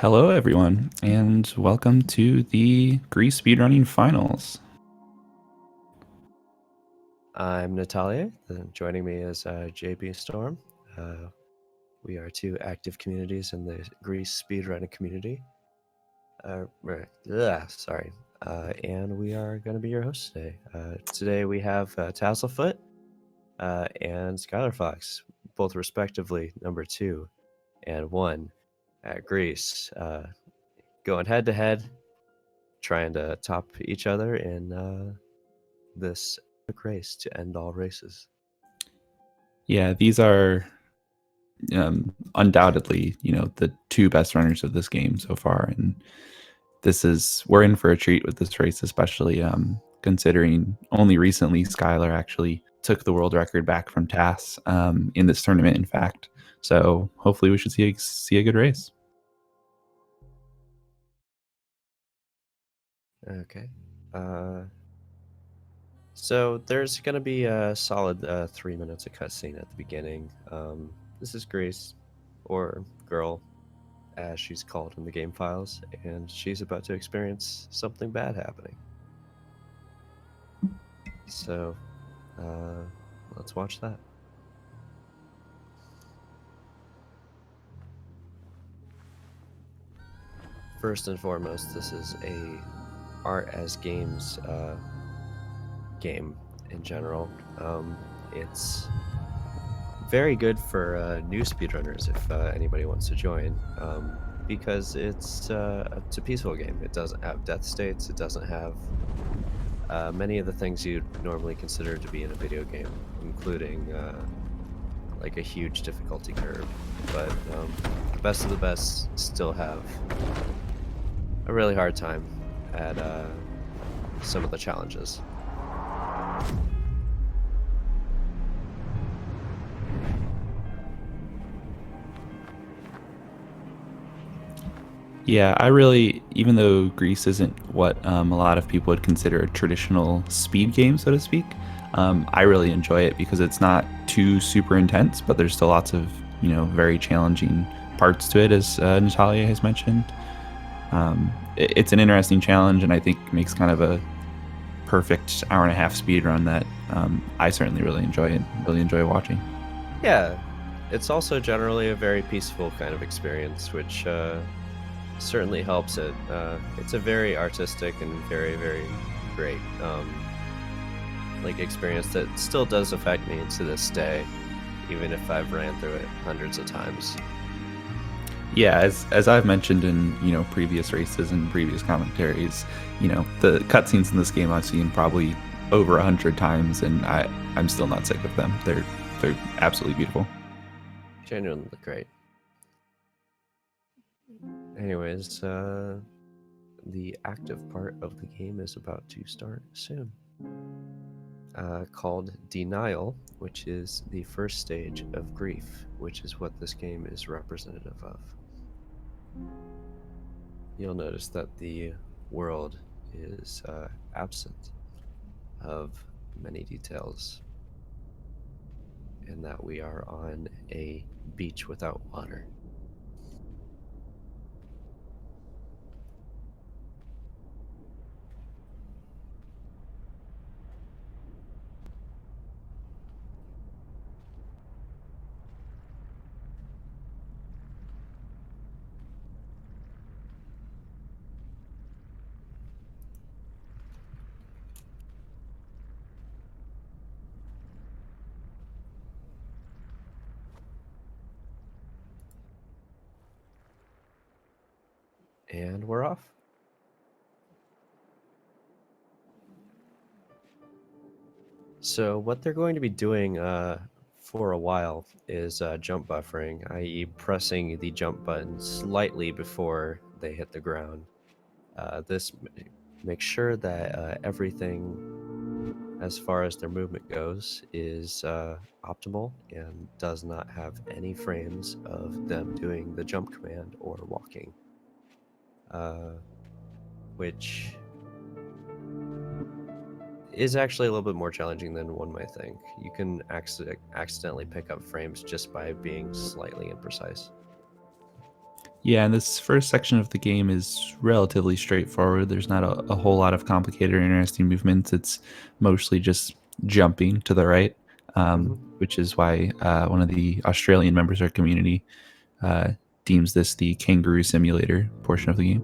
Hello, everyone, and welcome to the GRIS speedrunning finals. I'm Natalia. Joining me is JB Storm. We are two active communities in the GRIS speedrunning community. Sorry. And we are going to be your hosts today. Today we have Tasselfoot and skylarfox, both respectively number 2 and 1 at GRIS, going head to head, trying to top each other in this race to end all races. Yeah, these are undoubtedly, the two best runners of this game so far, and we're in for a treat with this race, especially considering only recently Skylar actually took the world record back from Tass in this tournament. In fact, so hopefully we should see a good race. Okay. So there's going to be a solid 3 minutes of cutscene at the beginning. This is Grace, or Girl, as she's called in the game files, and she's about to experience something bad happening. So let's watch that. First and foremost, this is a art as games game in general. It's very good for new speedrunners if anybody wants to join, because it's a peaceful game. It doesn't have death states. It doesn't have many of the things you'd normally consider to be in a video game, including like a huge difficulty curve. But the best of the best still have a really hard time at some of the challenges. Yeah, even though GRIS isn't what a lot of people would consider a traditional speed game, so to speak, I really enjoy it because it's not too super intense, but there's still lots of, very challenging parts to it, as Natalia has mentioned. It's an interesting challenge, and I think makes kind of a perfect hour and a half speed run that I certainly really enjoy and really enjoy watching. Yeah, it's also generally a very peaceful kind of experience, which certainly helps it. It's a very artistic and very, very great like experience that still does affect me to this day, even if I've ran through it hundreds of times. Yeah, as I've mentioned in previous races and previous commentaries, the cutscenes in this game I've seen probably over 100 times, and I'm still not sick of them. They're absolutely beautiful. Genuinely great. Anyways, the active part of the game is about to start soon. Called Denial, which is the first stage of grief, which is what this game is representative of. You'll notice that the world is absent of many details, and that we are on a beach without water. And we're off. So what they're going to be doing for a while is jump buffering, i.e. pressing the jump button slightly before they hit the ground. This makes sure that everything as far as their movement goes is optimal and does not have any frames of them doing the jump command or walking, which is actually a little bit more challenging than one might think. You can accidentally pick up frames just by being slightly imprecise. Yeah, and this first section of the game is relatively straightforward. There's not a whole lot of complicated or interesting movements. It's mostly just jumping to the right, Hmm. which is why one of the Australian members of our community uh, deems this the kangaroo simulator portion of the game.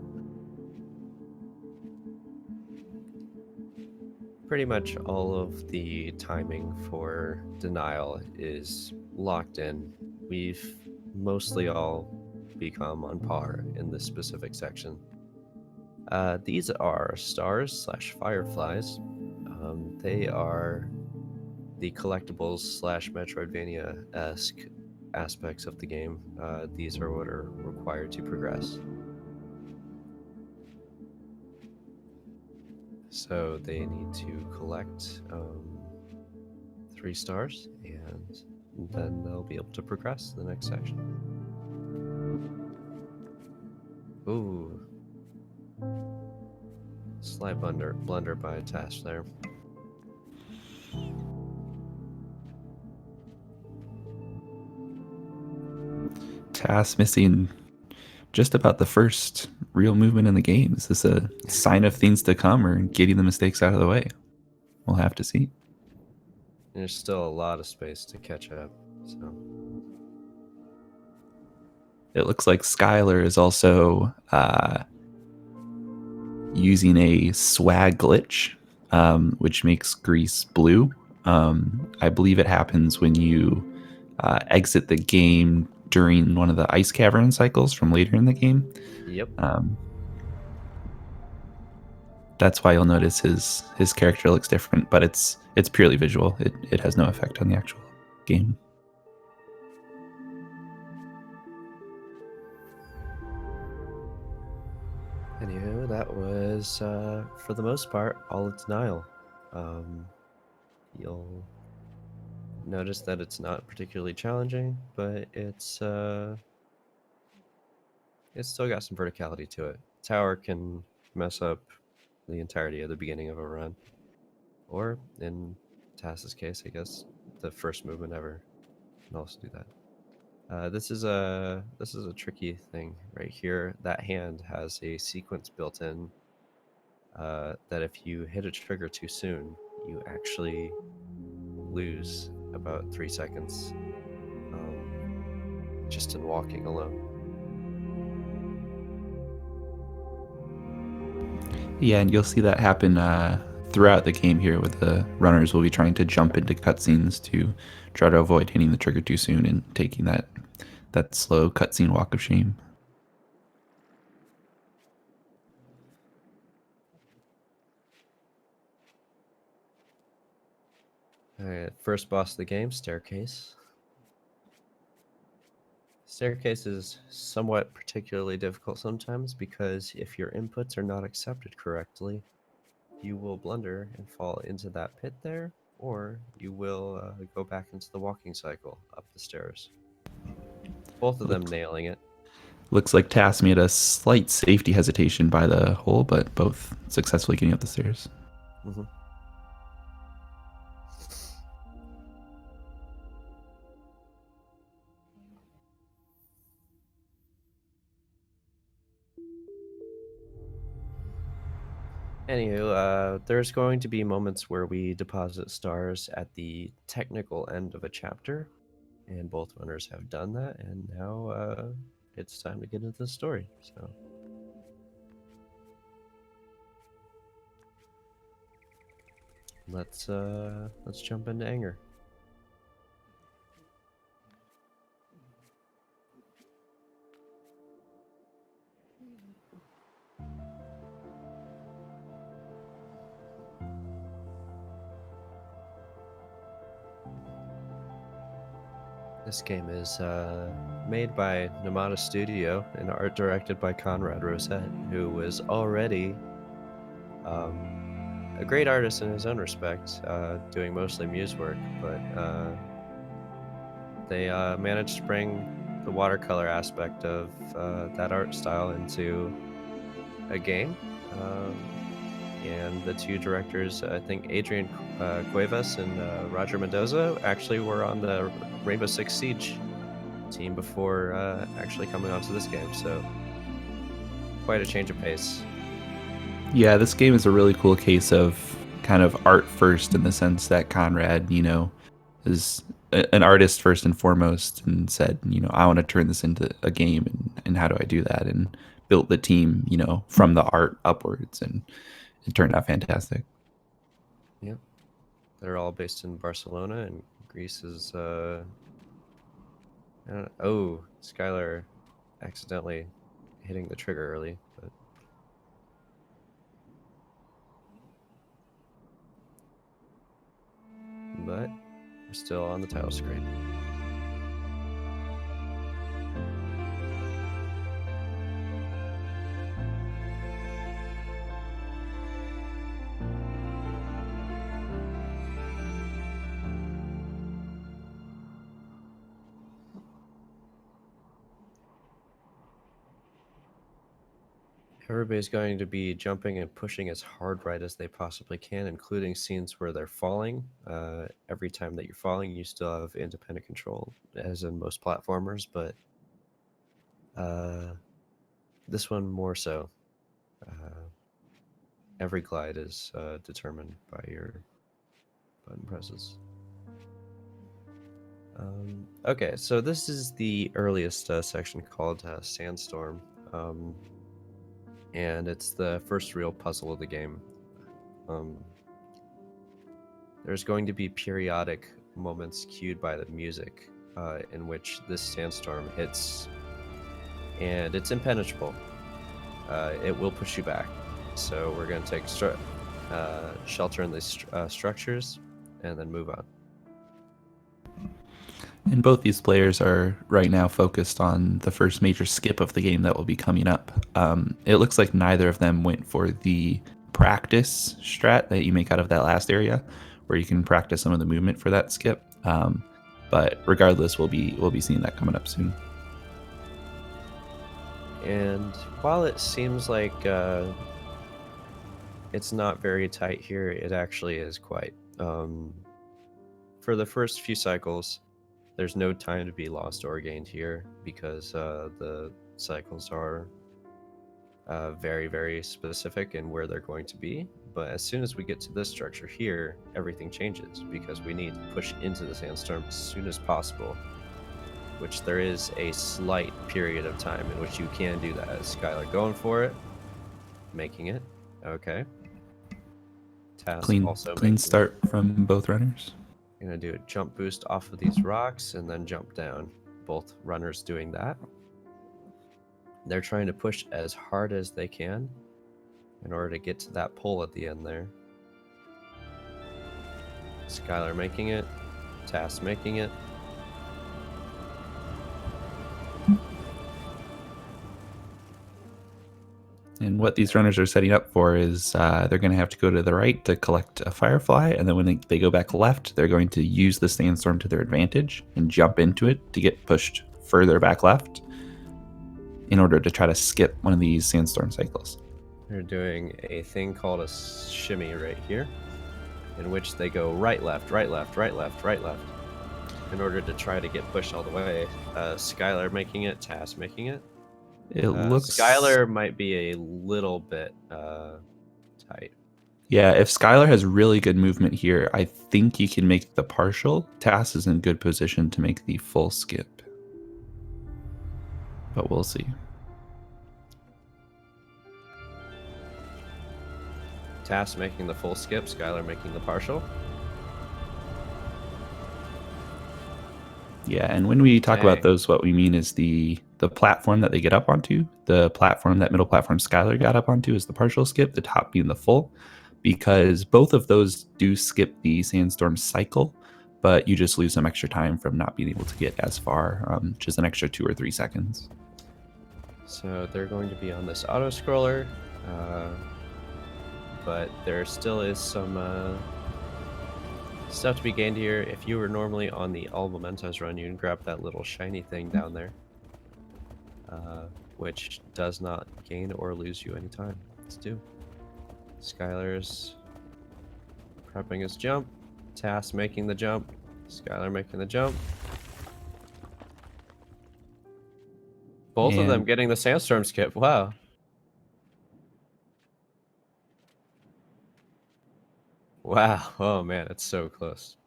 Pretty much all of the timing for denial is locked in. We've mostly all become on par in this specific section. These are stars slash fireflies. They are the collectibles slash Metroidvania esque aspects of the game. These are what are required to progress. So they need to collect 3 stars, and then they'll be able to progress to the next section. Ooh, slight blunder by Tash there. Task missing just about the first real movement in the game. Is this a sign of things to come or getting the mistakes out of the way? We'll have to see. There's still a lot of space to catch up, so It looks like Skylar is also using a swag glitch, which makes grease blue. I believe it happens when you exit the game during one of the ice cavern cycles from later in the game. yep. Um, that's why you'll notice his character looks different, but it's purely visual. It has no effect on the actual game. Anywho, that was for the most part all its denial. You'll notice that it's not particularly challenging, but it's still got some verticality to it. Tower can mess up the entirety of the beginning of a run, or in Tass's case, I guess the first movement ever can also do that. This is a tricky thing right here. That hand has a sequence built in that if you hit a trigger too soon, you actually lose about 3 seconds just in walking alone. Yeah, and you'll see that happen throughout the game here, where the runners will be trying to jump into cutscenes to try to avoid hitting the trigger too soon and taking that slow cutscene walk of shame. Alright, first boss of the game, Staircase. Staircase is somewhat particularly difficult sometimes because if your inputs are not accepted correctly, you will blunder and fall into that pit there, or you will go back into the walking cycle up the stairs. Both of them Looks, nailing it. looks like Tass made a slight safety hesitation by the hole, but both successfully getting up the stairs. Mm-hmm. Anywho, there's going to be moments where we deposit stars at the technical end of a chapter, and both runners have done that, and now it's time to get into the story. So let's jump into anger. This game is made by Namada Studio and art directed by Conrad Rosette, who was already a great artist in his own respect, doing mostly muse work, but they managed to bring the watercolor aspect of that art style into a game. And the two directors, I think Adrian Cuevas and Roger Mendoza, actually were on the Rainbow Six Siege team before actually coming onto this game. So quite a change of pace. Yeah, this game is a really cool case of kind of art first in the sense that Conrad, is an artist first and foremost and said, I want to turn this into a game and how do I do that? And built the team, from the art upwards, and it turned out fantastic. Yep. They're all based in Barcelona, and Greece is oh, Skylar accidentally hitting the trigger early, but we're still on the title screen. Everybody's going to be jumping and pushing as hard right as they possibly can, including scenes where they're falling. Every time that you're falling, you still have independent control, as in most platformers, but this one more so. Every glide is determined by your button presses. Okay, so this is the earliest section called Sandstorm. And it's the first real puzzle of the game. There's going to be periodic moments cued by the music in which this sandstorm hits, and it's impenetrable. It will push you back. So we're going to take shelter in these structures and then move on. And both these players are right now focused on the first major skip of the game that will be coming up. It looks like neither of them went for the practice strat that you make out of that last area, where you can practice some of the movement for that skip. But regardless, we'll be seeing that coming up soon. And while it seems like it's not very tight here, it actually is quite. For the first few cycles, there's no time to be lost or gained here because the cycles are very, very specific in where they're going to be. But as soon as we get to this structure here, everything changes because we need to push into the sandstorm as soon as possible, which there is a slight period of time in which you can do that. Skylar going for it, making it. Okay. Task also clean start from both runners. Gonna do a jump boost off of these rocks and then jump down. Both runners doing that. They're trying to push as hard as they can in order to get to that pole at the end there. Skylar making it. Task making it. And what these runners are setting up for is they're going to have to go to the right to collect a firefly, and then when they go back left, they're going to use the sandstorm to their advantage and jump into it to get pushed further back left in order to try to skip one of these sandstorm cycles. They're doing a thing called a shimmy right here, in which they go right, left, right, left, right, left, right, left, in order to try to get pushed all the way. Skylar making it, Task making it. It looks Skylar might be a little bit tight. Yeah, if Skylar has really good movement here, I think he can make the partial. Tass is in good position to make the full skip. But we'll see. Tass making the full skip, Skylar making the partial. Yeah, and when we talk about those, what we mean is the platform that they get up onto. The platform, that middle platform Skylar got up onto, is the partial skip, the top being the full, because both of those do skip the sandstorm cycle, but you just lose some extra time from not being able to get as far, just an extra 2 or 3 seconds. So they're going to be on this auto scroller, but there still is some stuff to be gained here. If you were normally on the All Mementos run, you can grab that little shiny thing down there, which does not gain or lose you any time. Let's do. Skylar's prepping his jump. Task making the jump. Skylar making the jump. Both of them And getting the sandstorm skip. Wow. Wow. Oh man, it's so close.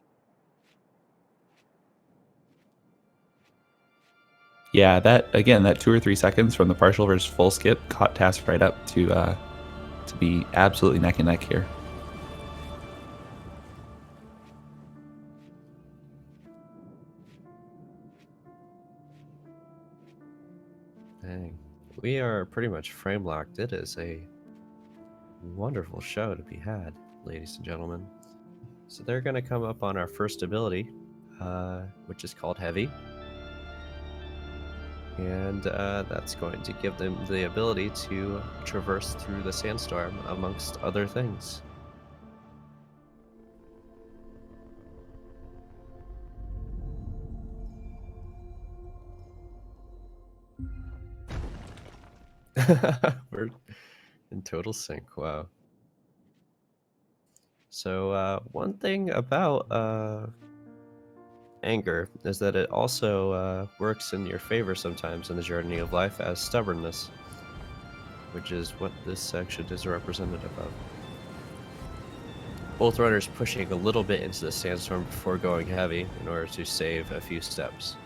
yeah, that 2 or 3 seconds from the partial versus full skip caught Tass right up to be absolutely neck and neck here. Dang. We are pretty much frame locked. It is a wonderful show to be had, ladies and gentlemen. So they're going to come up on our first ability, which is called Heavy. And that's going to give them the ability to traverse through the sandstorm, amongst other things. We're in total sync. Wow. So one thing about anger is that it also works in your favor sometimes in the journey of life as stubbornness, which is what this section is representative of. Both runners pushing a little bit into the sandstorm before going heavy in order to save a few steps.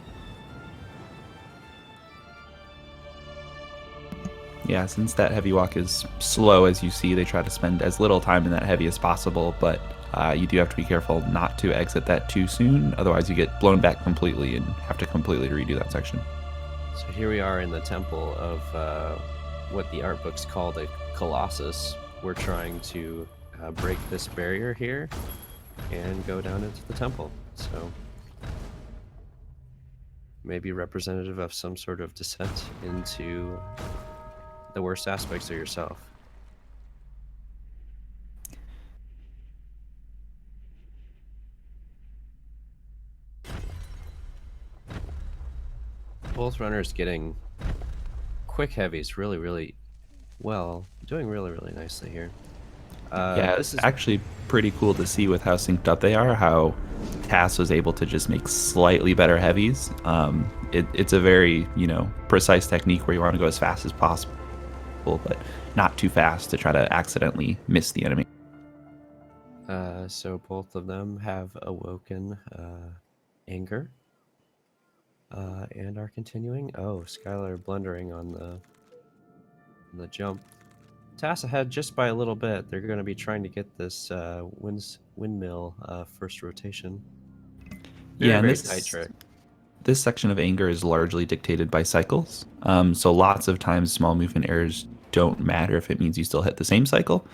Yeah, since that heavy walk is slow, as you see, they try to spend as little time in that heavy as possible, but you do have to be careful not to exit that too soon, otherwise you get blown back completely and have to completely redo that section. So here we are in the temple of what the art books call the Colossus. We're trying to break this barrier here and go down into the temple. So maybe representative of some sort of descent into the worst aspects of yourself. Both runners getting quick heavies really well, doing really nicely here. Yeah, This it's is actually pretty cool to see with how synced up they are, how Tass was able to just make slightly better heavies. It's a very, precise technique where you want to go as fast as possible, but not too fast to try to accidentally miss the enemy. so both of them have awoken anger and are continuing. Oh, Skylar blundering on the jump. Tass ahead just by a little bit. They're going to be trying to get this windmill first rotation. Yeah, and Very tight trick. this section of anger is largely dictated by cycles. So lots of times small movement errors don't matter if it means you still hit the same cycle.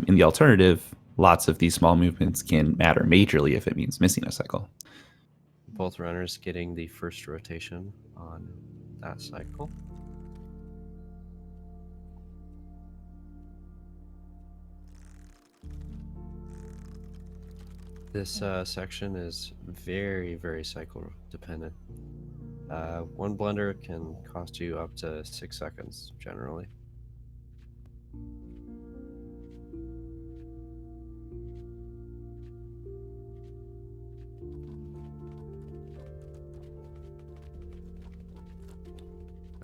In the alternative, lots of these small movements can matter majorly if it means missing a cycle. Both runners getting the first rotation on that cycle. This section is very cycle dependent. One blunder can cost you up to 6 seconds generally.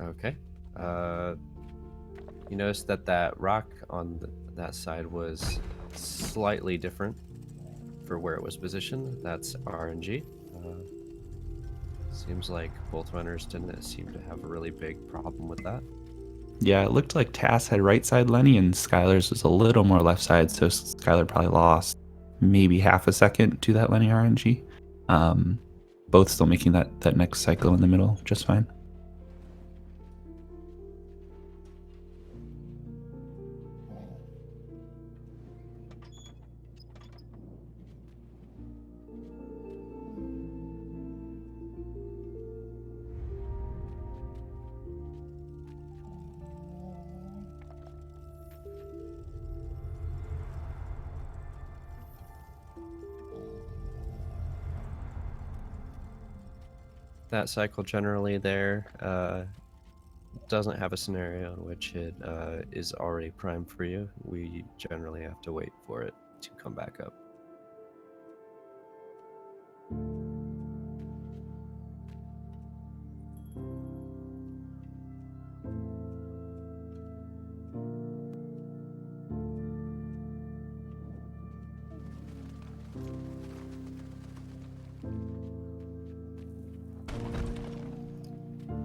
Okay. You notice that that rock on that side was slightly different for where it was positioned. That's RNG. Seems like both runners didn't seem to have a really big problem with that. Yeah, it looked like Tass had right side Lenny and Skylar's was a little more left side, so Skylar probably lost maybe half a second to that Lenny RNG. Both still making that next cycle in the middle just fine. That cycle generally there doesn't have a scenario in which it is already primed for you. We generally have to wait for it to come back up.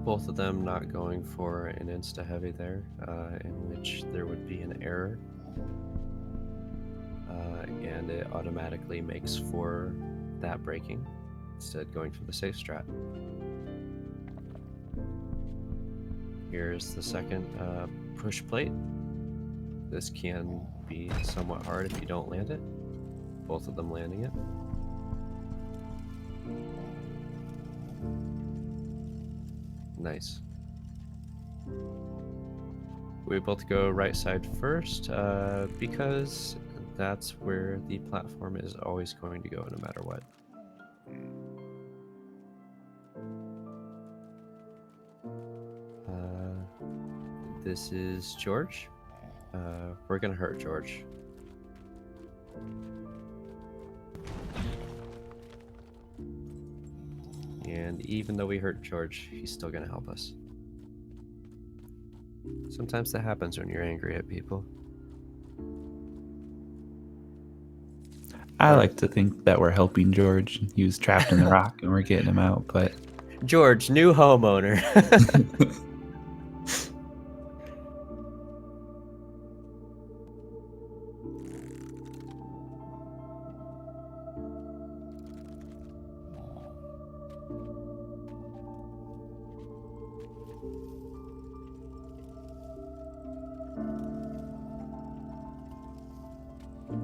both of them not going for an insta-heavy there, in which there would be an error. And it automatically makes for that braking, instead going for the safe strat. Here's the second push plate. This can be somewhat hard if you don't land it. Both of them landing it. Nice. We both go right side first, because that's where the platform is always going to go no matter what. This is George. We're gonna hurt George. And even though we hurt George, he's still gonna help us. Sometimes that happens when you're angry at people. I like to think that we're helping George. He was trapped in the rock and we're getting him out, but George, new homeowner.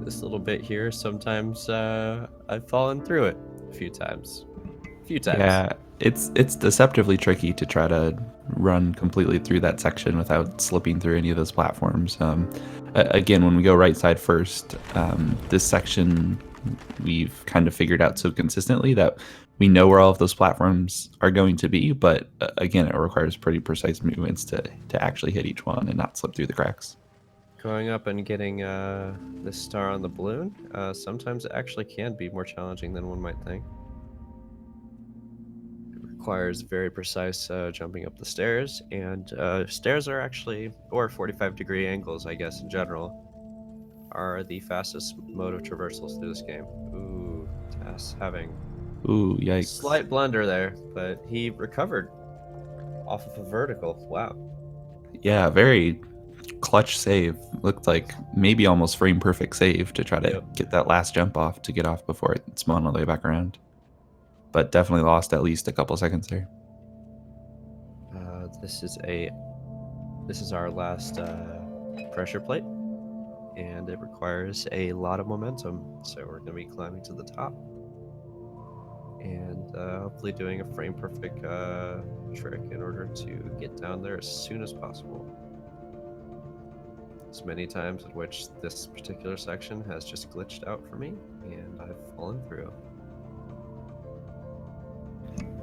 This little bit here, sometimes I've fallen through it a few times. yeah, it's deceptively tricky to try to run completely through that section without slipping through any of those platforms. Again, when we go right side first, this section we've kind of figured out so consistently that we know where all of those platforms are going to be, but again, it requires pretty precise movements to actually hit each one and not slip through the cracks. Going up and getting this star on the balloon, sometimes it actually can be more challenging than one might think. It requires very precise jumping up the stairs, and stairs are actually, or 45-degree angles, I guess, in general, are the fastest mode of traversals through this game. Ooh, Tass having Ooh, a yikes. slight blunder there, but he recovered off of a vertical. Wow. Yeah, very clutch save. Looked like maybe almost frame perfect save to try to get that last jump off to get off before it spun all the way back around. But definitely lost at least a couple seconds there. This is our last pressure plate, and it requires a lot of momentum. So we're going to be climbing to the top, and hopefully doing a frame perfect trick in order to get down there as soon as possible. There's many times in which this particular section has just glitched out for me, and I've fallen through.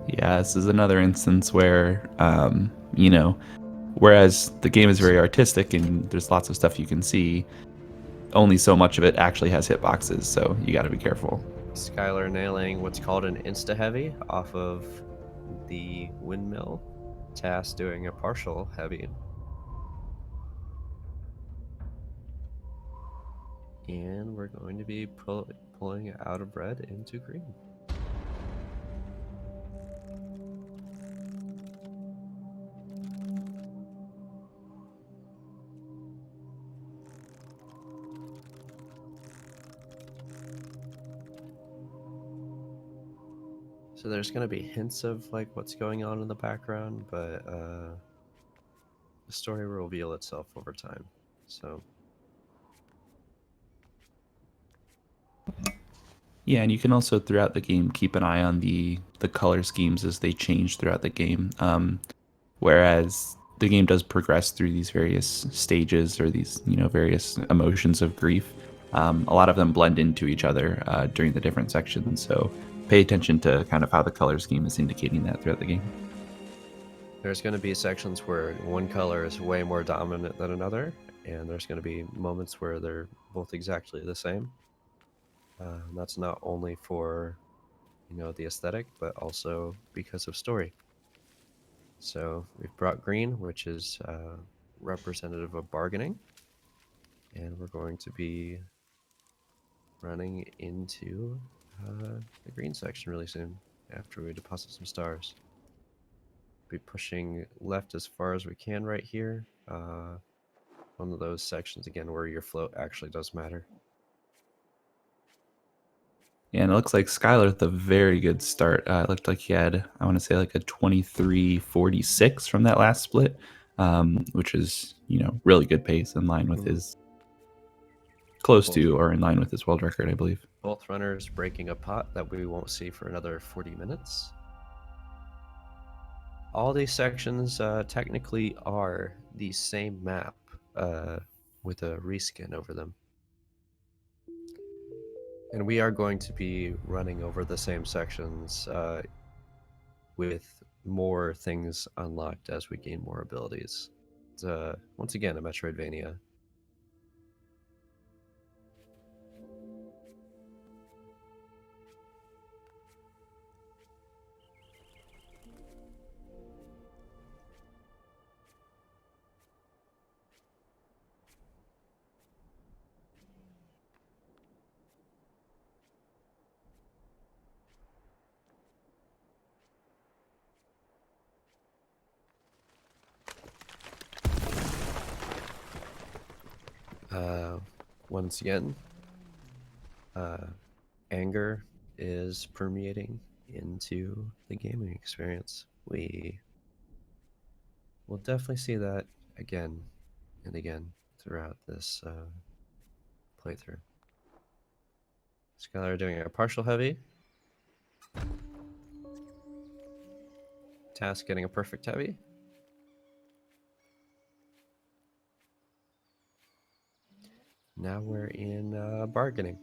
Yeah, this is another instance where, you know, whereas the game is very artistic and there's lots of stuff you can see, only so much of it actually has hitboxes, so you got to be careful. Skylar nailing what's called an insta-heavy off of the windmill. Tass doing a partial heavy. And we're going to be pulling out of red into green. So there's going to be hints of like what's going on in the background, but the story will reveal itself over time. So Yeah, and you can also throughout the game keep an eye on the color schemes as they change throughout the game. Whereas the game does progress through these various stages or these various emotions of grief. A lot of them blend into each other during the different sections. So pay attention to kind of how the color scheme is indicating that throughout the game. there's going to be sections where one color is way more dominant than another, and there's going to be moments where they're both exactly the same. That's not only for the aesthetic, but also because of story. So we've brought green, which is representative of bargaining, and we're going to be running into the green section really soon after we deposit some stars. be pushing left as far as we can right here. One of those sections again where your float actually does matter. Yeah, and it looks like Skylar with a very good start. It looked like he had, I want to say, like a 23:46 from that last split, which is, really good pace in line with his, close to or in line with his world record, I believe. Both runners breaking a pot that we won't see for another 40 minutes. All these sections technically are the same map with a reskin over them. And we are going to be running over the same sections with more things unlocked as we gain more abilities. It's, once again, a Metroidvania. Once again, anger is permeating into the gaming experience. We will definitely see that again and again throughout this playthrough. Skylar doing a partial heavy. Task getting a perfect heavy. Now we're in bargaining.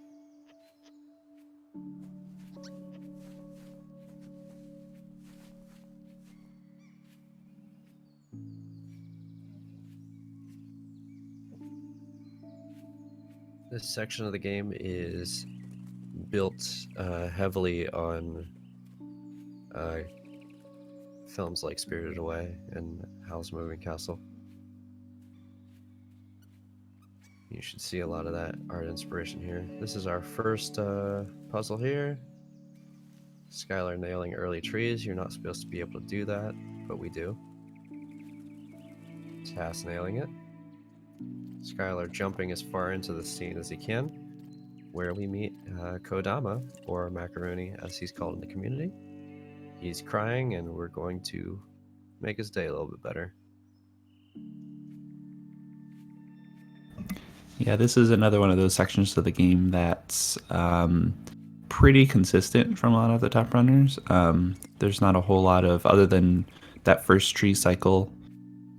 This section of the game is built heavily on films like Spirited Away and Howl's Moving Castle. You should see a lot of that art inspiration here. This is our first puzzle here. Skylar nailing early trees. You're not supposed to be able to do that, but we do. Tass nailing it. Skylar jumping as far into the scene as he can, where we meet Kodama, or Macaroni as he's called in the community. He's crying, and we're going to make his day a little bit better. Yeah, this is another one of those sections of the game that's pretty consistent from a lot of the top runners. There's not a whole lot of, other than that first tree cycle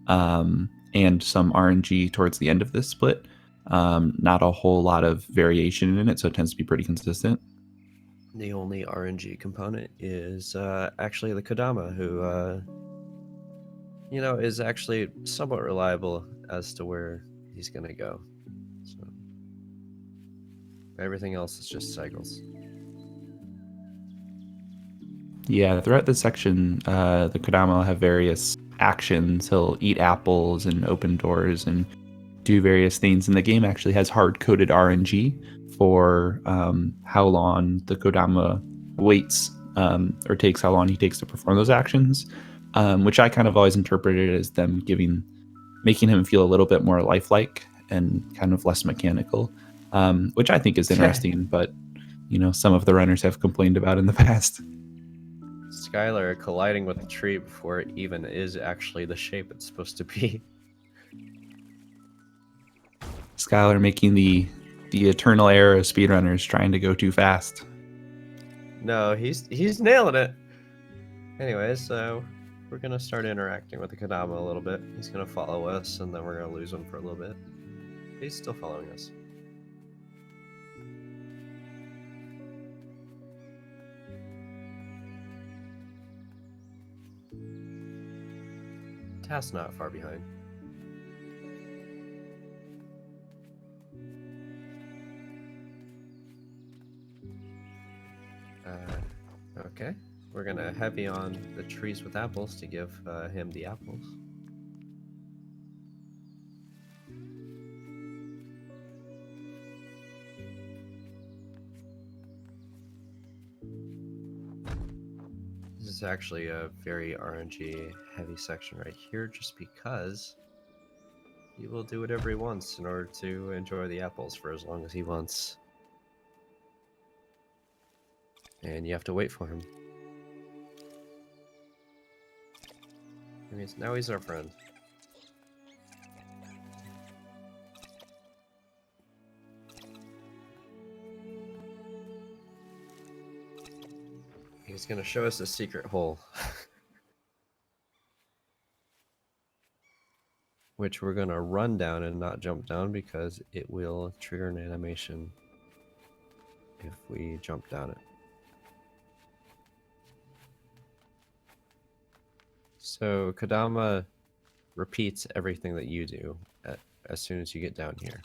and some RNG towards the end of this split, not a whole lot of variation in it, so it tends to be pretty consistent. The only RNG component is actually the Kodama, who, is actually somewhat reliable as to where he's going to go. So everything else is just cycles. Yeah, throughout this section, the Kodama will have various actions. He'll eat apples and open doors and do various things. And the game actually has hard-coded RNG for how long the Kodama waits or takes, how long he takes to perform those actions, which I kind of always interpreted as them making him feel a little bit more lifelike and kind of less mechanical, which I think is interesting, but some of the runners have complained about in the past. Skylar colliding with the tree before it even is actually the shape it's supposed to be. Skylar making the eternal error of speedrunners trying to go too fast. No, he's nailing it. Anyways, we're gonna start interacting with the Kodama a little bit. He's gonna follow us, and then we're gonna lose him for a little bit. He's still following us. Task not far behind. Okay, we're gonna heavy on the trees with apples to give him the apples. This is actually a very RNG heavy section right here, just because he will do whatever he wants in order to enjoy the apples for as long as he wants. And you have to wait for him. I mean, now he's our friend. He's gonna show us a secret hole. Which we're gonna run down and not jump down because it will trigger an animation if we jump down it. So Kodama repeats everything that you do as soon as you get down here.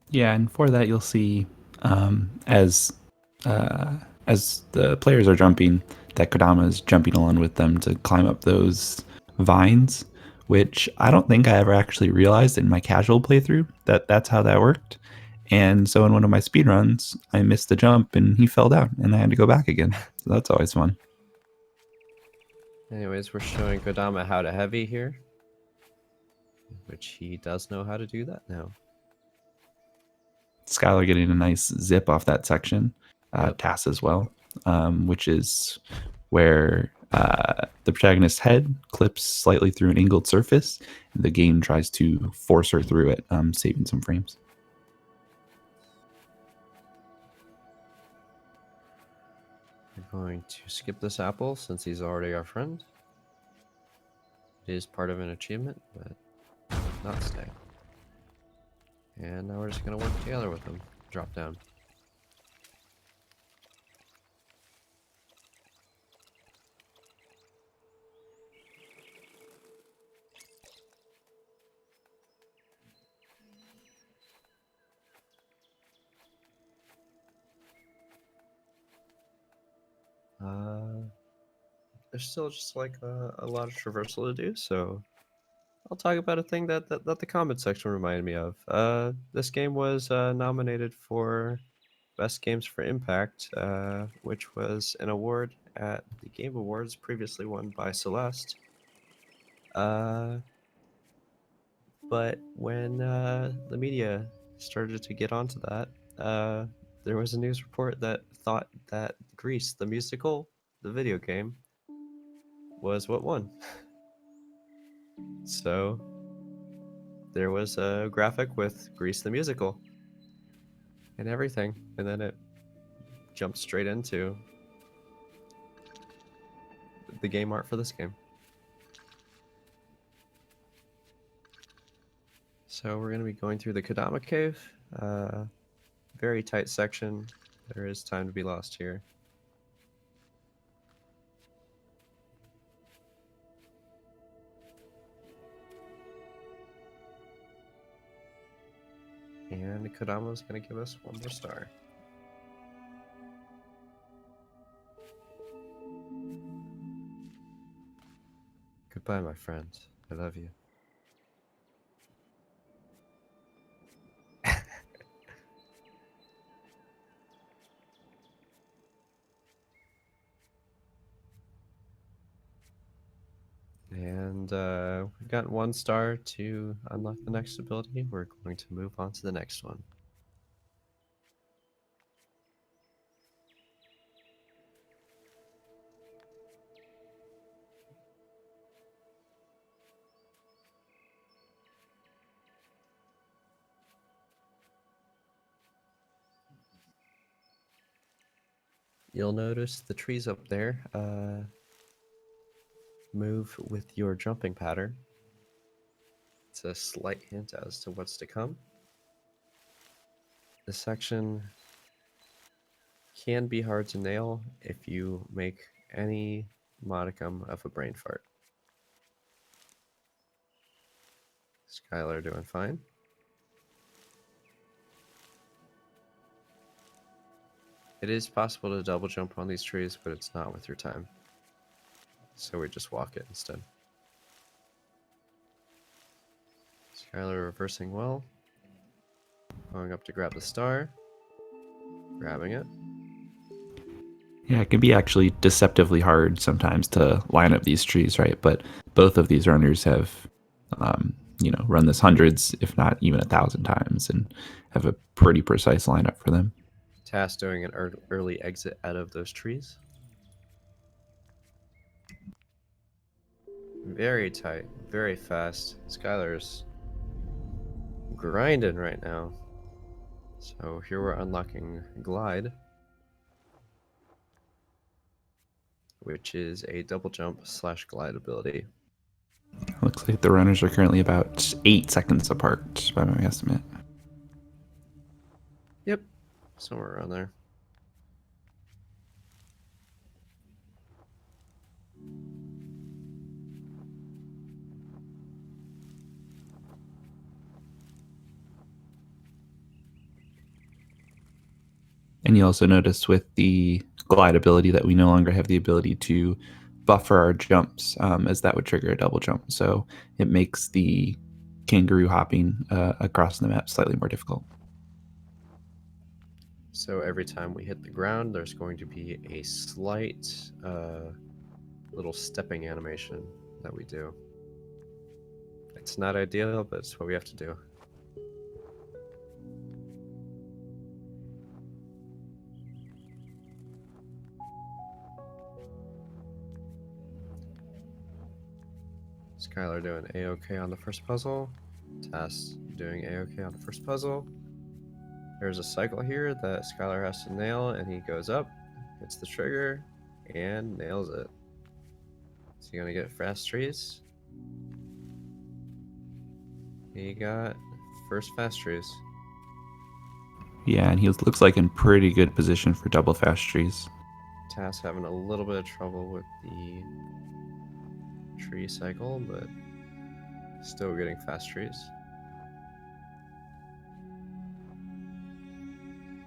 Yeah, and for that you'll see as the players are jumping, that Kodama is jumping along with them to climb up those vines, which I don't think I ever actually realized in my casual playthrough that that's how that worked. And so in one of my speedruns, I missed the jump and he fell down and I had to go back again. So that's always fun. Anyways, we're showing Kodama how to heavy here, which he does know how to do that now. Skylar getting a nice zip off that section. Yep. Tass as well, which is where the protagonist's head clips slightly through an angled surface. And the game tries to force her through it, saving some frames. We're going to skip this apple since he's already our friend. It is part of an achievement, but not stay. And now we're just going to work together with him. Drop down. There's still just like a lot of traversal to do, so I'll talk about a thing that the comment section reminded me of. This game was nominated for Best Games for Impact, which was an award at the Game Awards previously won by Celeste. But when the media started to get onto that, there was a news report that thought that GRIS, the musical, the video game, was what won. So there was a graphic with GRIS the musical and everything, and then it jumped straight into the game art for this game. So we're going to be going through the Kodama Cave. Very tight section. There is time to be lost here. And Kodama's going to give us one more star. Goodbye, my friend. I love you. And we've got 1 star to unlock the next ability. We're going to move on to the next one. You'll notice the trees up there move with your jumping pattern. It's a slight hint as to what's to come. This section can be hard to nail if you make any modicum of a brain fart. Skylar doing fine. It is possible to double jump on these trees, but it's not with your time. So we just walk it instead. Skylar reversing well. Going up to grab the star. Grabbing it. Yeah, it can be actually deceptively hard sometimes to line up these trees, right? But both of these runners have, run this hundreds, if not even 1,000 times, and have a pretty precise lineup for them. Task doing an early exit out of those trees. Very tight, very fast. Skylar's grinding right now. So here we're unlocking Glide, which is a double jump / glide ability. Looks like the runners are currently about 8 seconds apart, by my estimate. Yep, somewhere around there. And you also notice with the glide ability that we no longer have the ability to buffer our jumps, as that would trigger a double jump. So it makes the kangaroo hopping across the map slightly more difficult. So every time we hit the ground, there's going to be a slight little stepping animation that we do. It's not ideal, but it's what we have to do. Skylar doing A-OK on the first puzzle. Tass doing A-OK on the first puzzle. There's a cycle here that Skylar has to nail, and he goes up, hits the trigger, and nails it. Is he gonna get fast trees? He got first fast trees. Yeah, and he looks like in pretty good position for double fast trees. Tass having a little bit of trouble with the tree cycle, but still getting fast trees.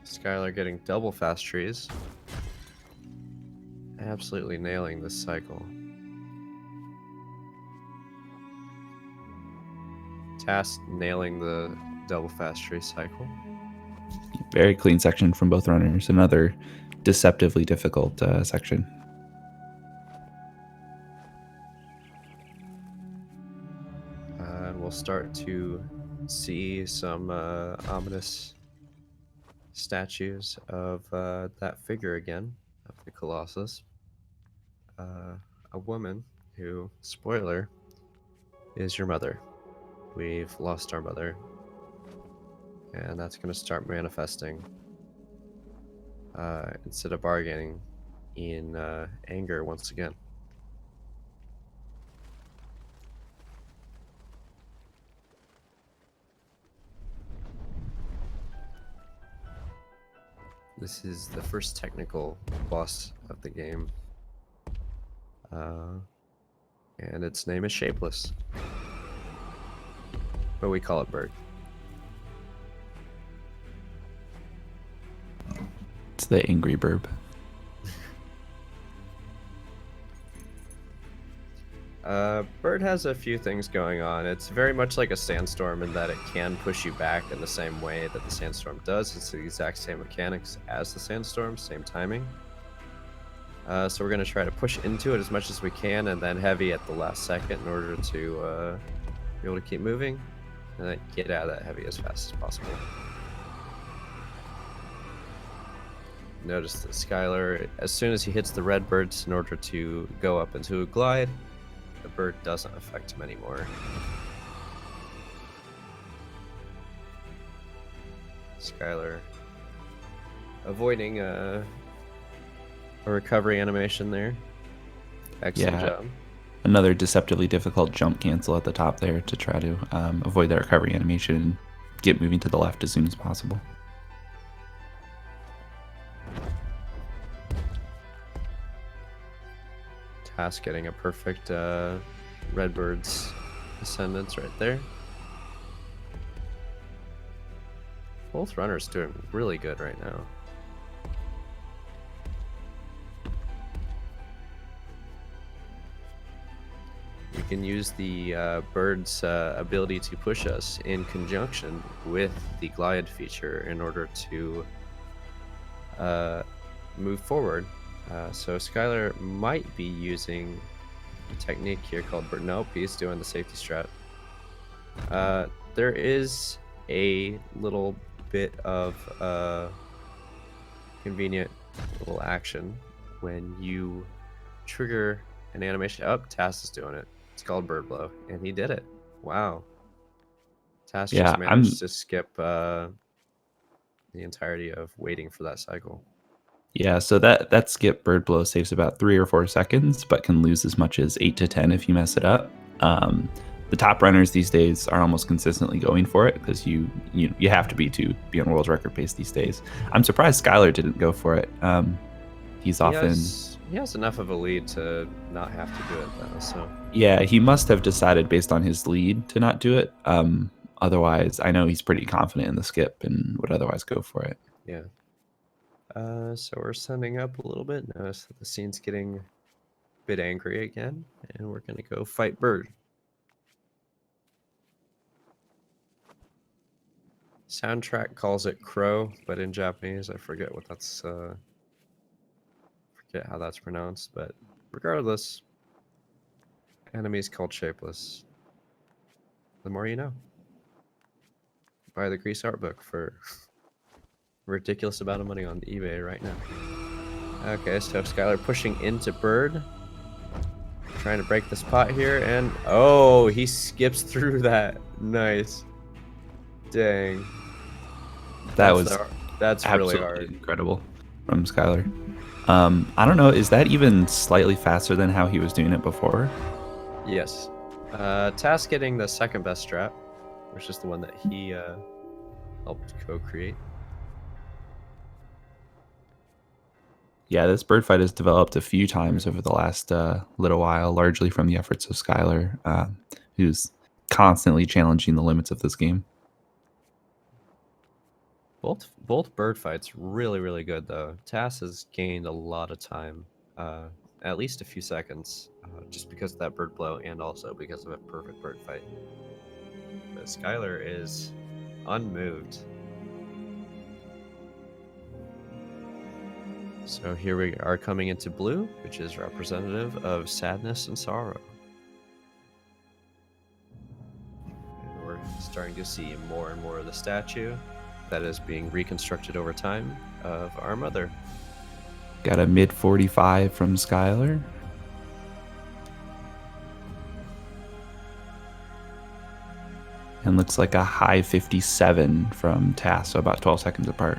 Skylar getting double fast trees. Absolutely nailing this cycle. Tass nailing the double fast tree cycle. Very clean section from both runners. Another deceptively difficult section. And we'll start to see some ominous statues of that figure again, of the Colossus. A woman who, spoiler, is your mother. We've lost our mother. And that's going to start manifesting instead of bargaining in anger once again. This is the first technical boss of the game. And its name is Shapeless. But we call it Bird. It's the angry burb. Bird has a few things going on. It's very much like a sandstorm in that it can push you back in the same way that the sandstorm does. It's the exact same mechanics as the sandstorm, same timing. So we're going to try to push into it as much as we can and then heavy at the last second in order to be able to keep moving and then get out of that heavy as fast as possible. Notice that Skylar, as soon as he hits the red birds in order to go up into a glide, the bird doesn't affect him anymore. Skylar avoiding a recovery animation there. Excellent job. Another deceptively difficult jump cancel at the top there to try to avoid that recovery animation and get moving to the left as soon as possible. Task getting a perfect Redbird's Ascendance right there. Both runners doing really good right now. We can use the bird's ability to push us in conjunction with the glide feature in order to move forward So Skylar might be using a technique here called nope, he's doing the safety strat. There is a little bit of convenient little action when you trigger an animation. Oh, Tass is doing it. It's called bird blow, and he did it. Wow. Tass just Yeah, managed to skip the entirety of waiting for that cycle. so that skip bird blow saves about 3 or 4 seconds, but can lose as much as 8 to 10 if you mess it up. The top runners these days are almost consistently going for it because you have to be on world record pace these days. I'm surprised Skylar didn't go for it. He has enough of a lead to not have to do it though. So yeah, he must have decided based on his lead to not do it. Otherwise, I know he's pretty confident in the skip and would otherwise go for it. Yeah. So we're sending up a little bit. Notice that the scene's getting a bit angry again, and we're gonna go fight Bird. Soundtrack calls it Crow, but in Japanese, I forget what that's. Forget how that's pronounced, but regardless, enemies called Shapeless. The more you know. Buy the GRIS art book for a ridiculous amount of money on eBay right now. Okay, so Skylar pushing into Bird. Trying to break this pot here, and oh, he skips through that. Nice. Dang. That's really hard. Incredible from Skylar. I don't know, is that even slightly faster than how he was doing it before? Yes. Task getting the second best strat, which is the one that he helped co-create. Yeah, this bird fight has developed a few times over the last little while, largely from the efforts of Skylar, who's constantly challenging the limits of this game. Both bird fights really good though. Tass has gained a lot of time, at least a few seconds, just because of that bird blow and also because of a perfect bird fight. But Skylar is unmoved. So here we are coming into blue, which is representative of sadness and sorrow. And we're starting to see more and more of the statue that is being reconstructed over time of our mother. Got a mid 45 from Skylar. And looks like a high 57 from Tass, so about 12 seconds apart.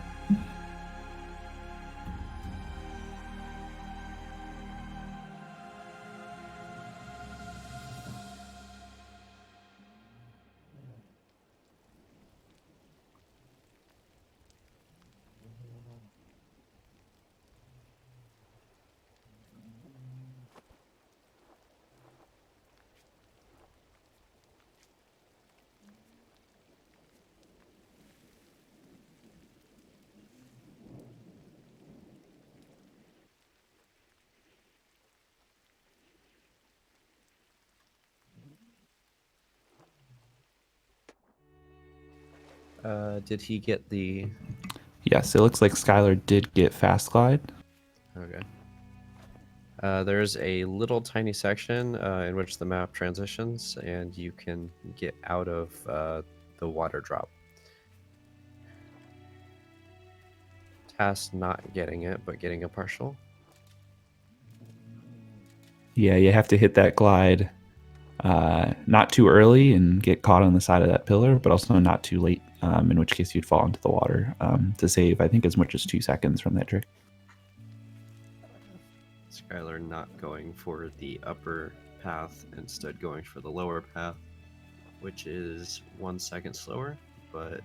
Did he get the... Yes, it looks like Skylar did get Fast Glide. Okay. There's a little tiny section in which the map transitions, and you can get out of the water drop. Task not getting it, but getting a partial. Yeah, you have to hit that glide not too early and get caught on the side of that pillar, but also not too late, in which case you'd fall into the water to save, I think, as much as 2 seconds from that trick. Skylar not going for the upper path, instead going for the lower path, which is 1 second slower, but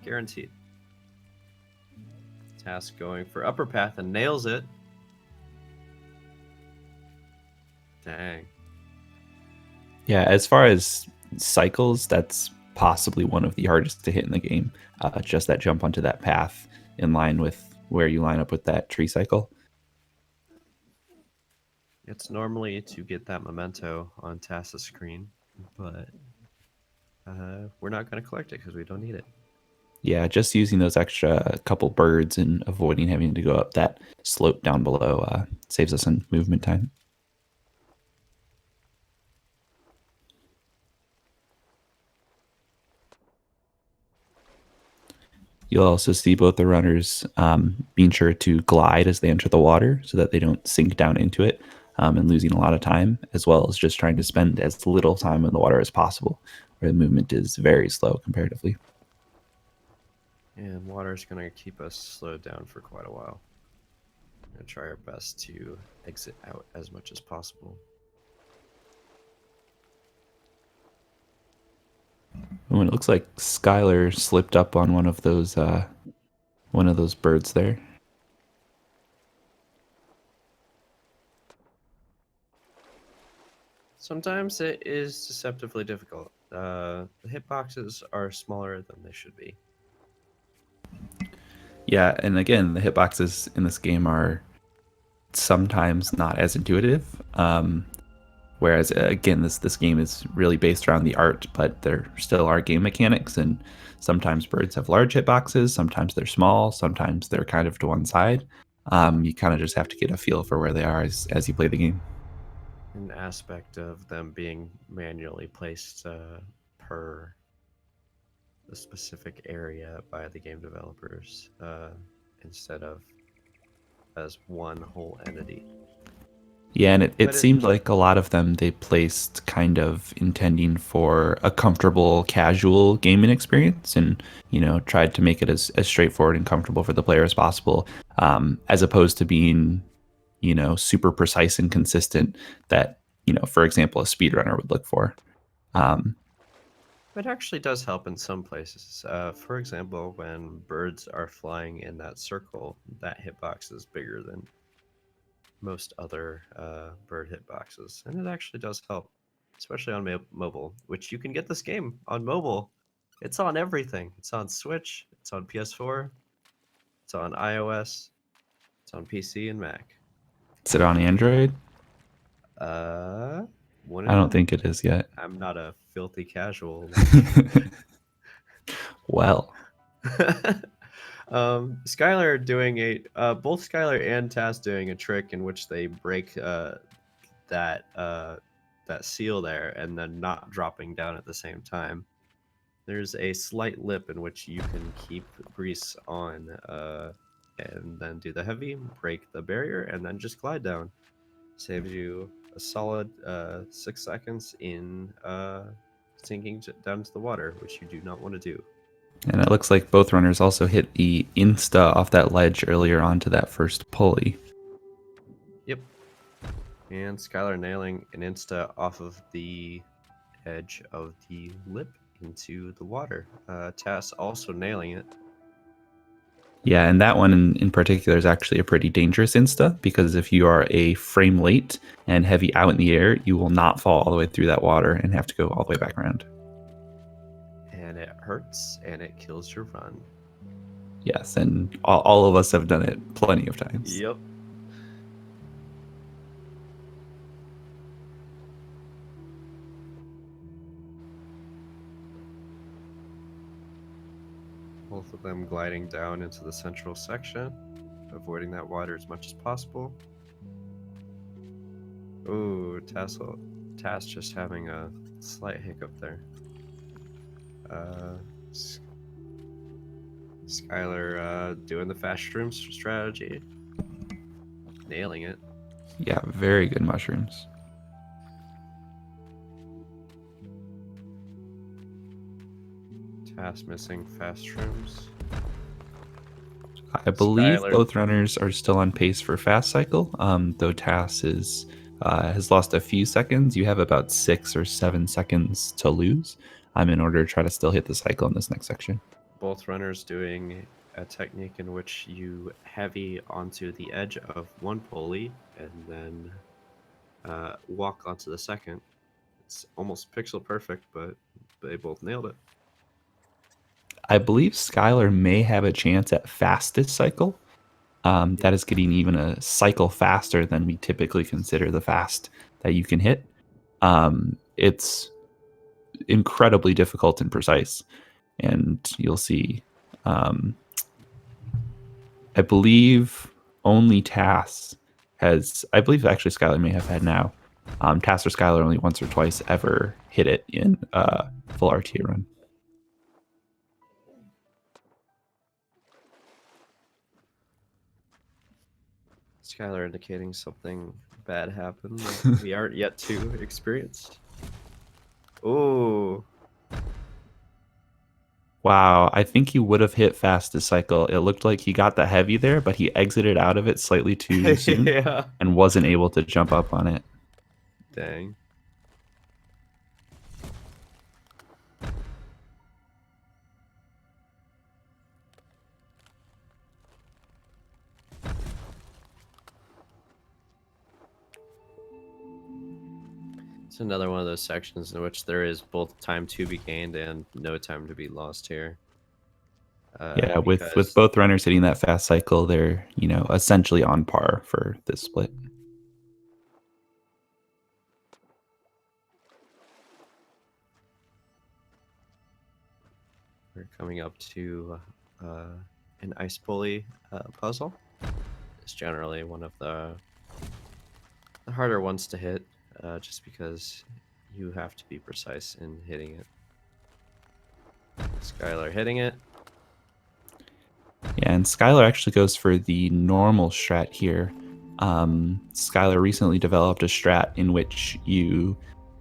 guaranteed. Task going for upper path and nails it. Dang. Yeah, as far as cycles, that's possibly one of the hardest to hit in the game. Just that jump onto that path in line with where you line up with that tree cycle. It's normally to get that memento on Tass's screen, but we're not going to collect it because we don't need it. Yeah, just using those extra couple birds and avoiding having to go up that slope down below saves us in movement time. You'll also see both the runners being sure to glide as they enter the water so that they don't sink down into it and losing a lot of time, as well as just trying to spend as little time in the water as possible, where the movement is very slow comparatively. And water is going to keep us slowed down for quite a while. We're going to try our best to exit out as much as possible. Oh, it looks like Skylar slipped up on one of those birds there. Sometimes it is deceptively difficult. The hitboxes are smaller than they should be. Yeah, and again, the hitboxes in this game are sometimes not as intuitive. Whereas again, this game is really based around the art, but there still are game mechanics, and sometimes birds have large hitboxes, sometimes they're small, sometimes they're kind of to one side. You kind of just have to get a feel for where they are as you play the game. An aspect of them being manually placed per the specific area by the game developers instead of as one whole entity. Yeah, and it But it, seemed like a lot of them they placed kind of intending for a comfortable, casual gaming experience and, tried to make it as straightforward and comfortable for the player as possible, as opposed to being, super precise and consistent that, for example, a speedrunner would look for. Um, it actually does help in some places. For example, when birds are flying in that circle, that hitbox is bigger than most other bird hitboxes, and it actually does help, especially on mobile, which you can get this game on mobile. It's on everything. It's on Switch, it's on PS4, it's on iOS, it's on PC and Mac. is it on Android? Uh, I wouldn't don't know. think it is yet. I'm not a filthy casual. Well, Skylar doing both Skylar and Tass doing a trick in which they break that that seal there and then not dropping down at the same time. There's a slight lip in which you can keep grease on and then do the heavy, break the barrier, and then just glide down. Saves you a solid 6 seconds in sinking down to the water, which you do not want to do. and it looks like both runners also hit the insta off that ledge earlier onto that first pulley. Yep. And Skylar nailing an insta off of the edge of the lip into the water. Tass also nailing it. Yeah, and that one in particular is actually a pretty dangerous insta because if you are a frame late and heavy out in the air, you will not fall all the way through that water and have to go all the way back around. And it hurts and it kills your run. Yes, and all of us have done it plenty of times. Yep. Both of them gliding down into the central section, avoiding that water as much as possible. Ooh, Tass just having a slight hiccup there. Skylar doing the fast shroom strategy, nailing it. Yeah, very good mushrooms. Tass missing fast shrooms. I believe Skylar. both runners are still on pace for fast cycle, though Tass has lost a few seconds. You have about 6 or 7 seconds to lose in order to try to still hit the cycle in this next section. Both runners doing a technique in which you heavy onto the edge of one pulley and then walk onto the second. It's almost pixel perfect, but they both nailed it. I believe Skylar may have a chance at fastest cycle. That is getting even a cycle faster than we typically consider the fast that you can hit. It's incredibly difficult and precise, and you'll see I believe only Tass has. I believe actually Skylar may have had now. Tass or Skylar only once or twice ever hit it in full RTA run. Skylar indicating something bad happened that we aren't yet to experience. Oh, Wow, I think he would have hit fastest cycle. It looked like he got the heavy there, but he exited out of it slightly too soon yeah. and wasn't able to jump up on it. Dang. It's another one of those sections in which there is both time to be gained and no time to be lost here. Yeah, with Because both runners hitting that fast cycle, they're essentially on par for this split. we're coming up to an ice pulley puzzle. It's generally one of the harder ones to hit, just because you have to be precise in hitting it. Skylar hitting it. Yeah, and Skylar actually goes for the normal strat here. Skylar recently developed a strat in which you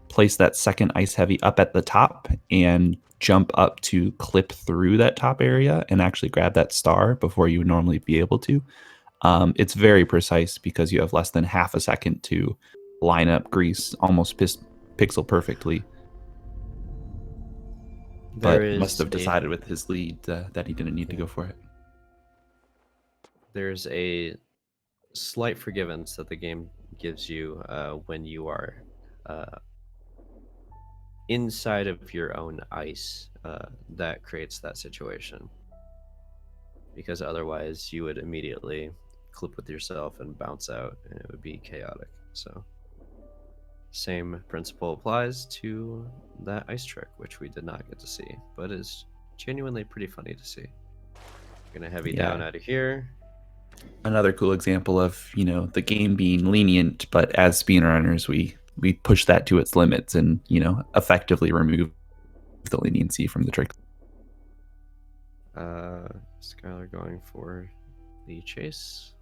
place that second ice heavy up at the top and jump up to clip through that top area and actually grab that star before you would normally be able to. It's very precise because you have less than half a second to line up GRIS almost pixel perfectly. There But must is have decided with his lead that he didn't need to go for it. there's a slight forgiveness that the game gives you when you are inside of your own ice that creates that situation, because otherwise you would immediately clip with yourself and bounce out and it would be chaotic. So same principle applies to that ice trick, which we did not get to see, but is genuinely pretty funny to see. Gonna heavy down out of here. Another cool example of the game being lenient, but as speedrunners we push that to its limits and effectively remove the leniency from the trick. Skylar going for the chase.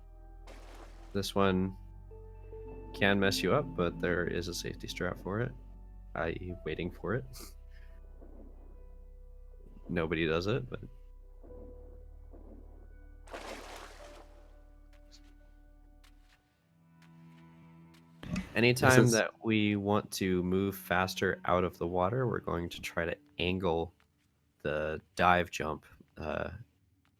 This one can mess you up, but there is a safety strap for it, i.e. waiting for it. Nobody does it, but anytime that we want to move faster out of the water, we're going to try to angle the dive jump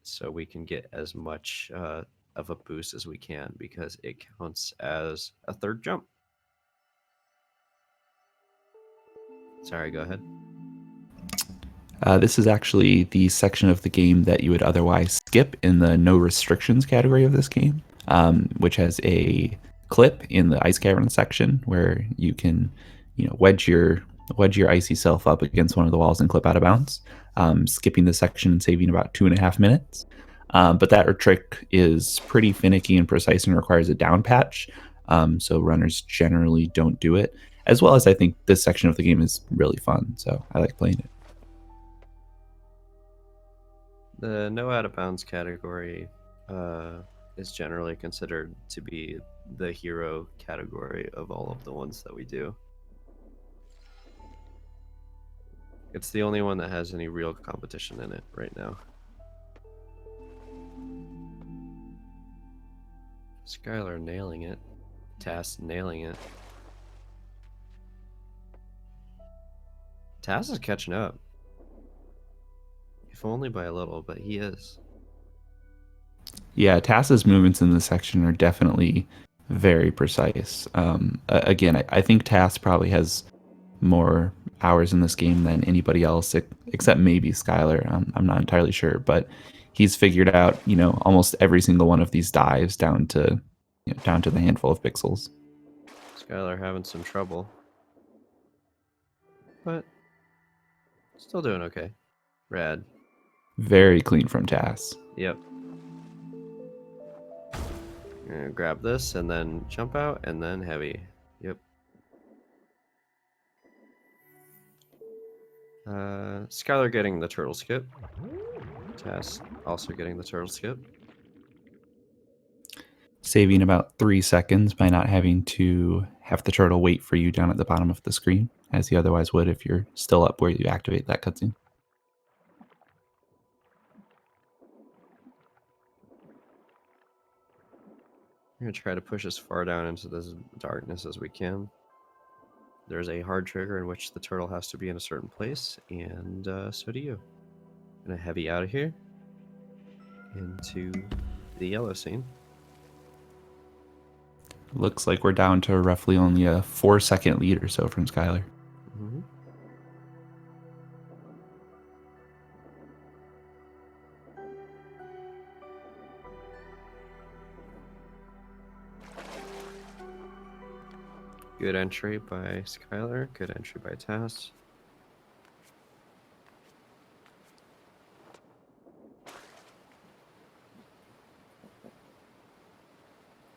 so we can get as much of a boost as we can, because it counts as a third jump. Sorry, go ahead. This is actually the section of the game that you would otherwise skip in the no restrictions category of this game, which has a clip in the ice cavern section where you can, wedge your icy self up against one of the walls and clip out of bounds, skipping the section and saving about 2.5 minutes. But that trick is pretty finicky and precise and requires a down patch, so runners generally don't do it. As well as I think this section of the game is really fun, so I like playing it. The no out of bounds category is generally considered to be the hero category of all of the ones that we do. It's the only one that has any real competition in it right now. Skylar nailing it. Tass nailing it. Tass is catching up. If only by a little, but he is. Yeah, Tass's movements in this section are definitely very precise. Again, I think Tass probably has more hours in this game than anybody else, except maybe Skylar. I'm not entirely sure, but he's figured out, almost every single one of these dives down to the handful of pixels. Skylar having some trouble, but still doing okay. Rad. Very clean from Tass. Yep. Grab this and then jump out and then heavy. Yep. Skylar getting the turtle skip. Tass also getting the turtle skip. Saving about 3 seconds by not having to have the turtle wait for you down at the bottom of the screen, as he otherwise would if you're still up where you activate that cutscene. We're going to try to push as far down into this darkness as we can. There's a hard trigger in which the turtle has to be in a certain place, and so do you. I'm going to heavy out of here into the yellow scene. Looks like we're down to roughly only a 4-second lead or so from Skylar. Mm-hmm. Good entry by Skylar. Good entry by Tass.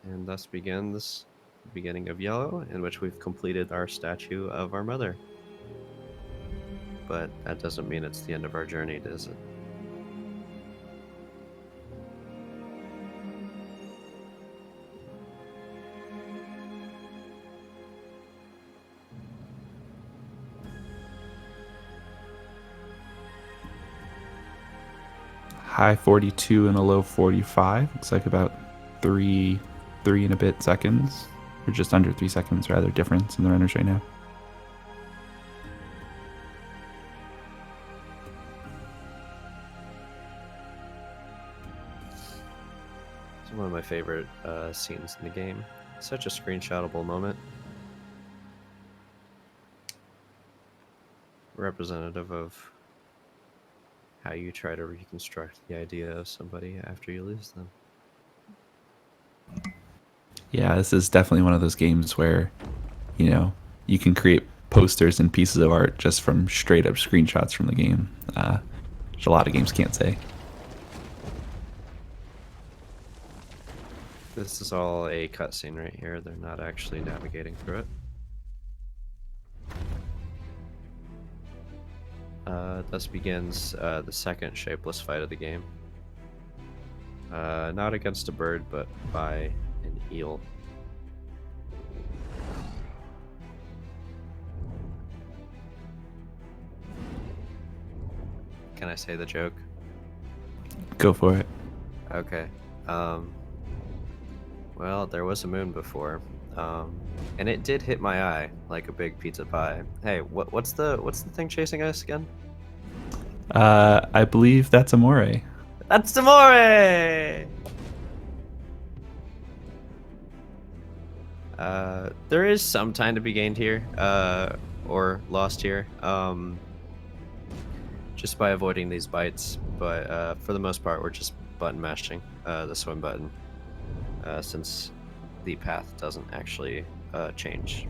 And thus begins the beginning of yellow, in which we've completed our statue of our mother. But that doesn't mean it's the end of our journey, does it? High 42 and a low 45. Looks like about three and a bit seconds, or just under 3 seconds rather, difference in the runners right now. It's one of my favorite scenes in the game. Such a screenshotable moment. Representative of how you try to reconstruct the idea of somebody after you lose them. Yeah, this is definitely one of those games where, you know, you can create posters and pieces of art just from straight up screenshots from the game, which a lot of games can't say. This is all a cutscene right here. They're not actually navigating through it. Thus begins the second shapeless fight of the game. Not against a bird, but by an eel. Can I say the joke? Go for it. Okay. Well, there was a moon before, and it did hit my eye like a big pizza pie. Hey, what's the thing chasing us again? I believe that's Amore. That's Tamore! There is some time to be gained here, or lost here, just by avoiding these bites, but for the most part we're just button mashing the swim button, since the path doesn't actually change.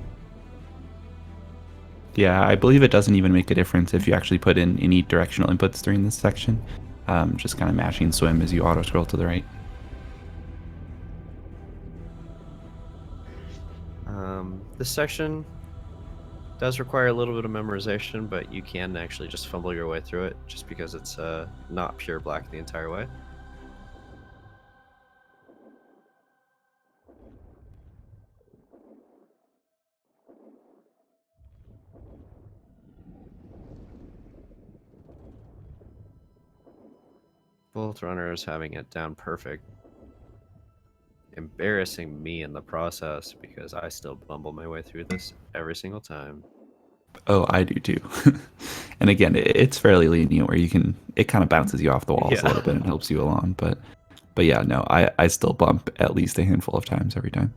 Yeah, I believe it doesn't even make a difference if you actually put in any directional inputs during this section. Just kind of mashing swim as you auto scroll to the right. This section does require a little bit of memorization, but you can actually just fumble your way through it just because it's not pure black the entire way. Both runners having it down perfect. Embarrassing me in the process because I still bumble my way through this every single time. Oh, I do too. And again, it's fairly lenient where it kind of bounces you off the walls a little bit and helps you along. But yeah, no, I still bump at least a handful of times every time.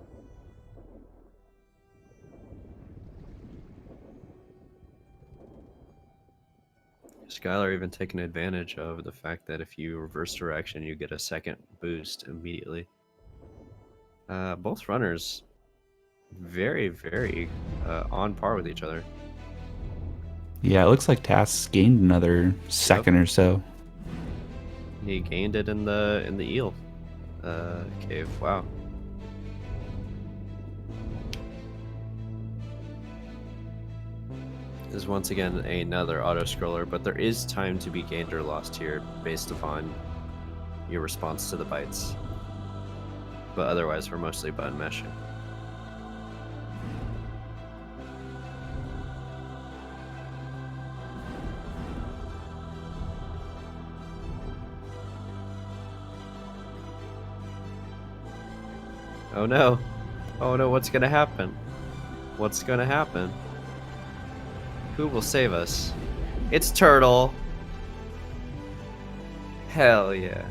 Skylar even taking advantage of the fact that if you reverse direction, you get a second boost immediately. Both runners very, very on par with each other. Yeah, it looks like Tass gained another second or so. He gained it in the eel cave. Wow. This is once again another auto scroller, but there is time to be gained or lost here based upon your response to the bites. But otherwise, we're mostly button meshing. Oh no. Oh no, what's gonna happen? What's gonna happen? Who will save us? It's Turtle! Hell yeah.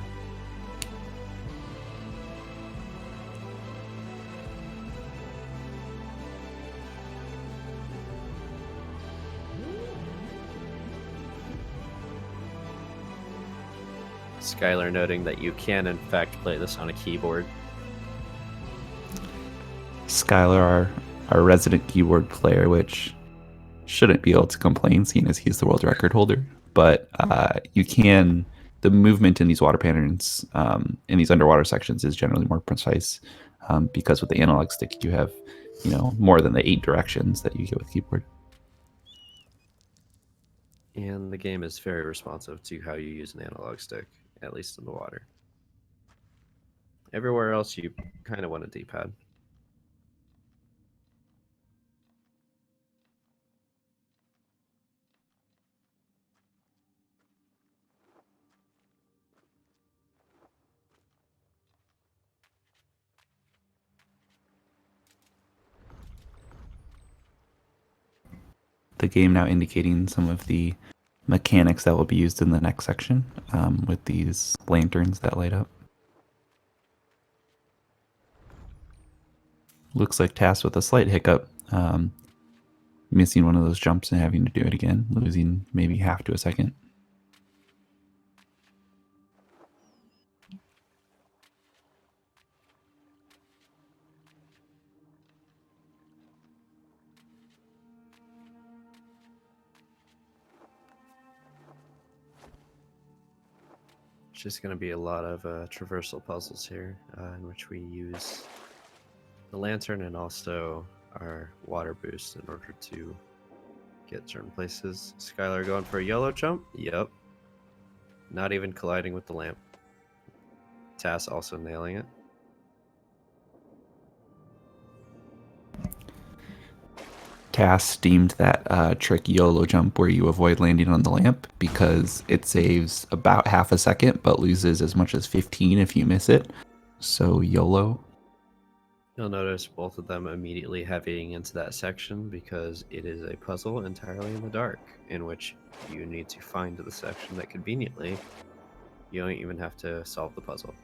Skylar noting that you can in fact play this on a keyboard. Skylar, our resident keyboard player, which shouldn't be able to complain, seeing as he's the world record holder. But you can, the movement in these water patterns, in these underwater sections, is generally more precise because with the analog stick, you have, more than the 8 directions that you get with keyboard. And the game is very responsive to how you use an analog stick, at least in the water. Everywhere else, you kind of want a D-pad. The game now indicating some of the mechanics that will be used in the next section with these lanterns that light up. Looks like Tass with a slight hiccup, missing one of those jumps and having to do it again, losing maybe half to a second. Just going to be a lot of traversal puzzles here in which we use the lantern and also our water boost in order to get certain places. Skylar going for a yellow jump? Yep. Not even colliding with the lamp. Tass also nailing it. Tass deemed that trick YOLO jump where you avoid landing on the lamp because it saves about half a second but loses as much as 15 if you miss it. So YOLO. You'll notice both of them immediately heading into that section because it is a puzzle entirely in the dark in which you need to find the section that conveniently you don't even have to solve the puzzle.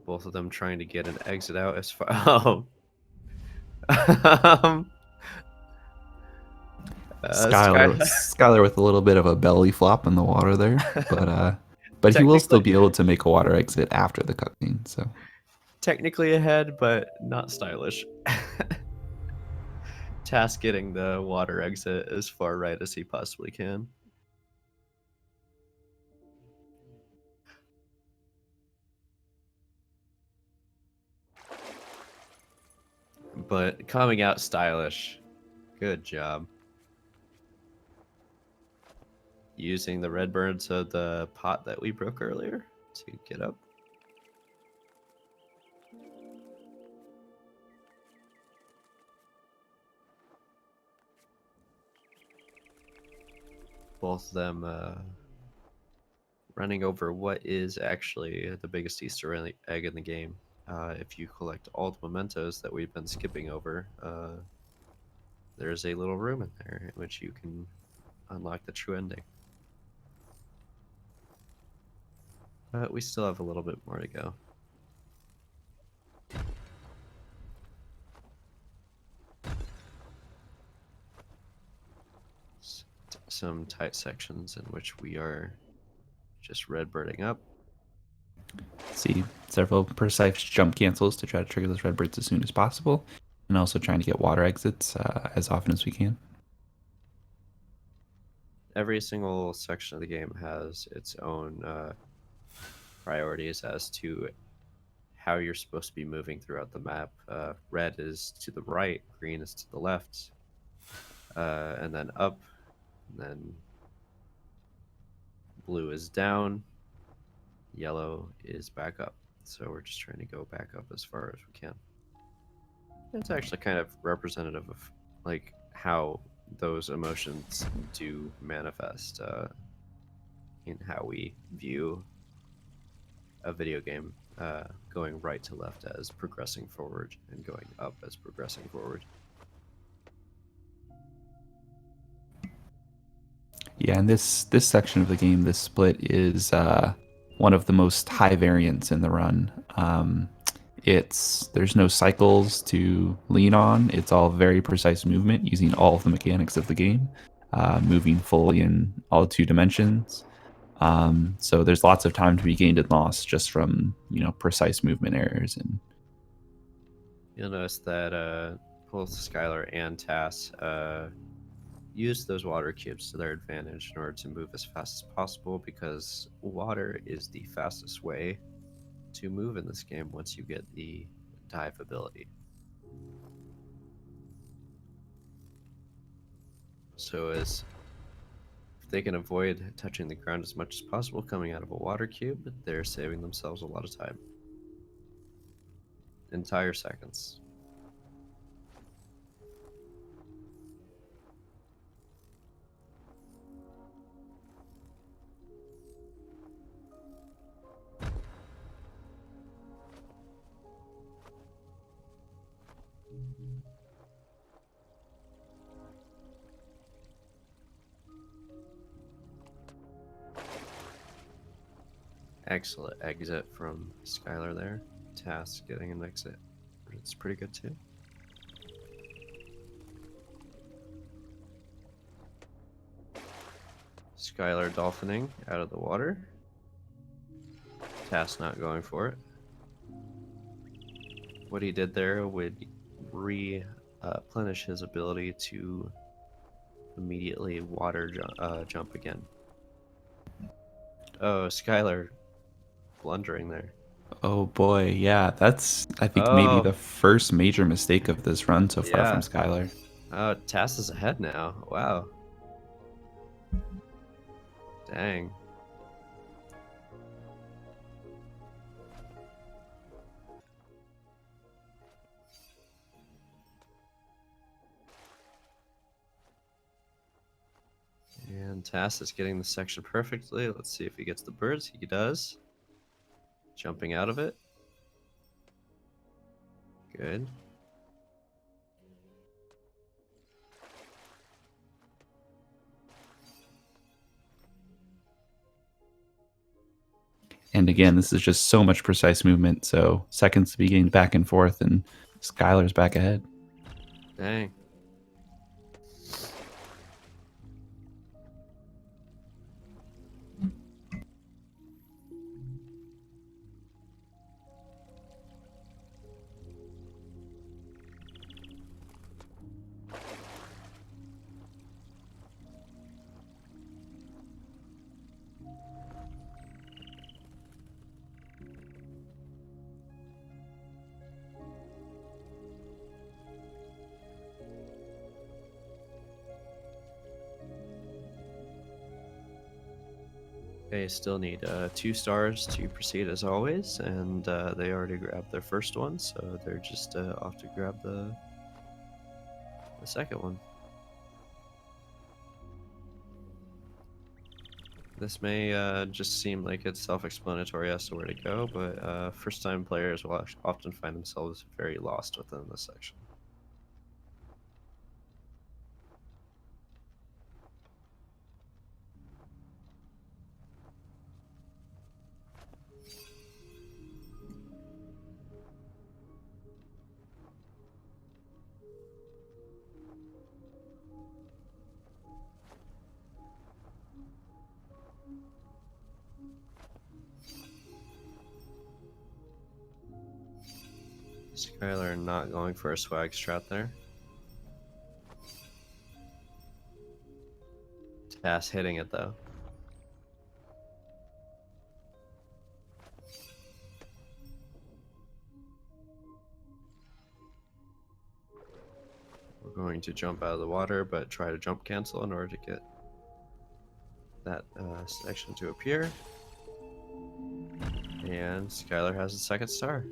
Both of them trying to get an exit out as far. Oh. Skylar with a little bit of a belly flop in the water there, but he will still be able to make a water exit after the cutscene. So technically ahead, but not stylish. Task getting the water exit as far right as he possibly can. But coming out stylish. Good job. Using the red birds of the pot that we broke earlier to get up. Both of them running over what is actually the biggest Easter egg in the game. If you collect all the mementos that we've been skipping over, there's a little room in there in which you can unlock the true ending. But we still have a little bit more to go. Some tight sections in which we are just redbirding up. See several precise jump cancels to try to trigger those redbirds as soon as possible. and also trying to get water exits as often as we can. Every single section of the game has its own priorities as to how you're supposed to be moving throughout the map. Red is to the right, green is to the left, and then up, and then blue is down, yellow is back up. So we're just trying to go back up as far as we can. It's actually kind of representative of like how those emotions do manifest in how we view a video game, going right to left as progressing forward and going up as progressing forward. Yeah, and this section of the game, this split is one of the most high variance in the run. There's no cycles to lean on. It's all very precise movement using all of the mechanics of the game, moving fully in all 2 dimensions. So there's lots of time to be gained and lost just from precise movement errors. And You'll notice that both Skylar and Tass use those water cubes to their advantage in order to move as fast as possible, because water is the fastest way to move in this game once you get the dive ability. So as if they can avoid touching the ground as much as possible coming out of a water cube, they're saving themselves a lot of time. Entire seconds. Excellent exit from Skylar there. Task getting an exit. It's pretty good too. Skylar dolphining out of the water. Task not going for it. What he did there would replenish his ability to immediately jump again. Oh, Skylar blundering there. oh boy, yeah, that's I think maybe Oh, the first major mistake of this run so far from yeah. Skylar. Oh, Tass is ahead now. Wow. Dang. And Tass is getting the section perfectly. Let's see if he gets the birds. He does. Jumping out of it. Good. And again, this is just so much precise movement. So seconds to be gained back and forth, and Skylar's back ahead. Dang. They still need 2 stars to proceed as always, and they already grabbed their first one, so they're just off to grab the second one. This may just seem like it's self-explanatory as to where to go, but first-time players will often find themselves very lost within this section. Skylar not going for a swag strat there. Tass hitting it though. We're going to jump out of the water, but try to jump cancel in order to get that section to appear. And Skylar has the second star.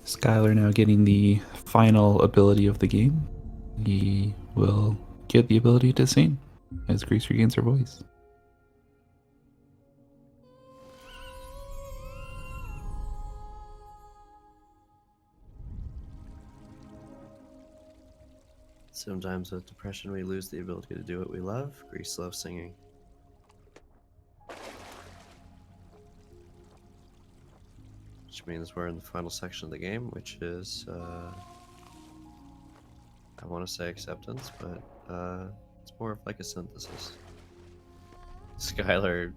Skylar now getting the final ability of the game. He will get the ability to sing as Grease regains her voice. Sometimes with depression we lose the ability to do what we love. Grease loves singing. Which means we're in the final section of the game, which is, I want to say acceptance, but it's more of like a synthesis. Skylar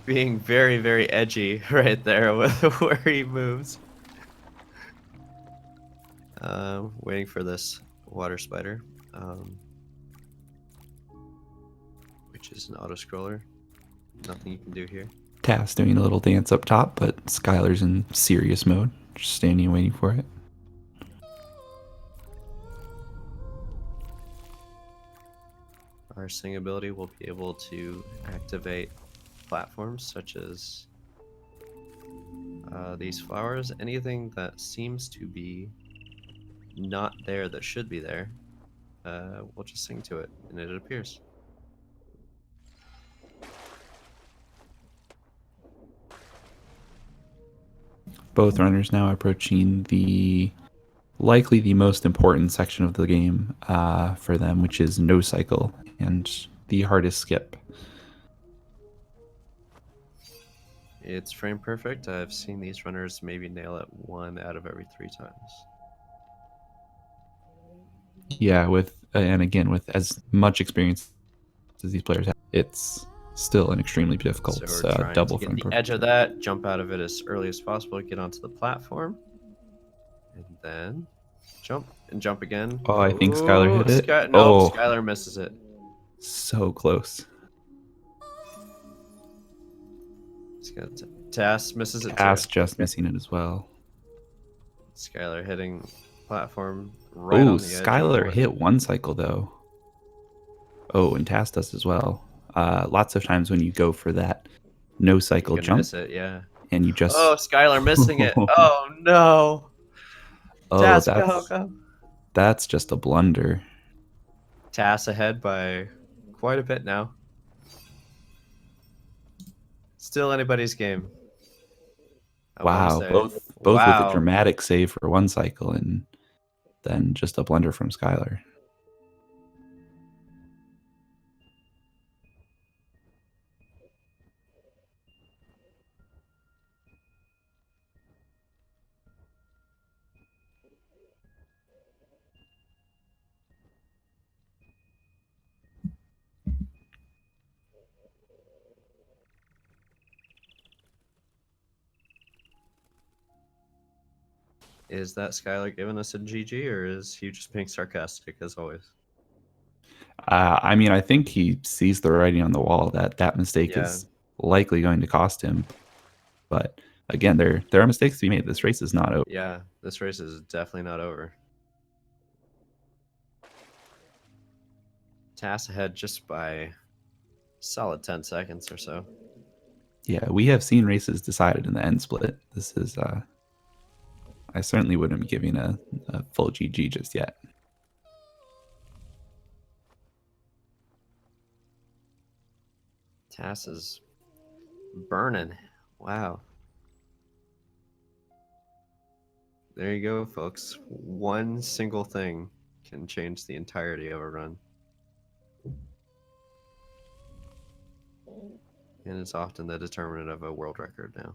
being very, very edgy right there with where he moves. Waiting for this water spider, which is an auto scroller. Nothing you can do here. Tass doing a little dance up top, but Skylar's in serious mode, just standing and waiting for it. Our sing ability will be able to activate platforms such as these flowers. Anything that seems to be not there that should be there, we'll just sing to it and it appears. Both runners now approaching the likely the most important section of the game for them, which is no cycle and the hardest skip. It's frame perfect. I've seen these runners maybe nail it 1 out of every 3 times. Yeah, and again with as much experience as these players have, it's still an extremely difficult So we're trying double to frame get the perfect. edge of that, jump out of it as early as possible, get onto the platform, and then jump and jump again. Oh, I think Skylar hit it. Nope, Oh, Skylar misses it. so close. Tass misses it Tass too. just missing it as well. Skylar hitting platform right on the edge. Skylar hit 1 cycle though. Oh, and Tass does as well. Lots of times when you go for that no cycle jump, miss it, yeah. and you just Skylar missing it. Oh no. Oh, Tass, go. That's just a blunder. Tass ahead by quite a bit now. Still anybody's game. Wow, both with a dramatic save for 1 cycle and then just a blunder from Skylar. Is that Skylar giving us a GG, or is he just being sarcastic as always? I mean, I think he sees the writing on the wall that mistake is likely going to cost him. But again, there are mistakes to be made. This race is not over. Yeah, this race is definitely not over. Tass ahead just by solid 10 seconds or so. Yeah, we have seen races decided in the end split. This is I certainly wouldn't be giving a full GG just yet. Tass is burning. Wow. There you go, folks. One single thing can change the entirety of a run. And it's often the determinant of a world record now.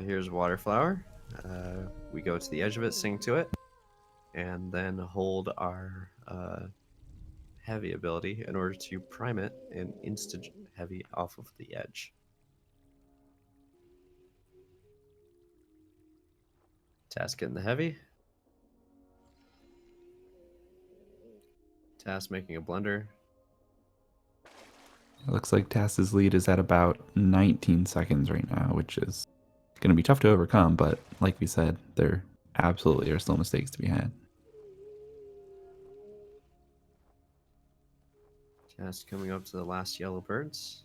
Here's Waterflower. We go to the edge of it, sing to it. and then hold our heavy ability in order to prime it and instant heavy off of the edge. Task getting the heavy. Task making a blunder. It looks like Tass's lead is at about 19 seconds right now, which is going to be tough to overcome, but like we said, there absolutely are still mistakes to be had. Task coming up to the last yellow birds.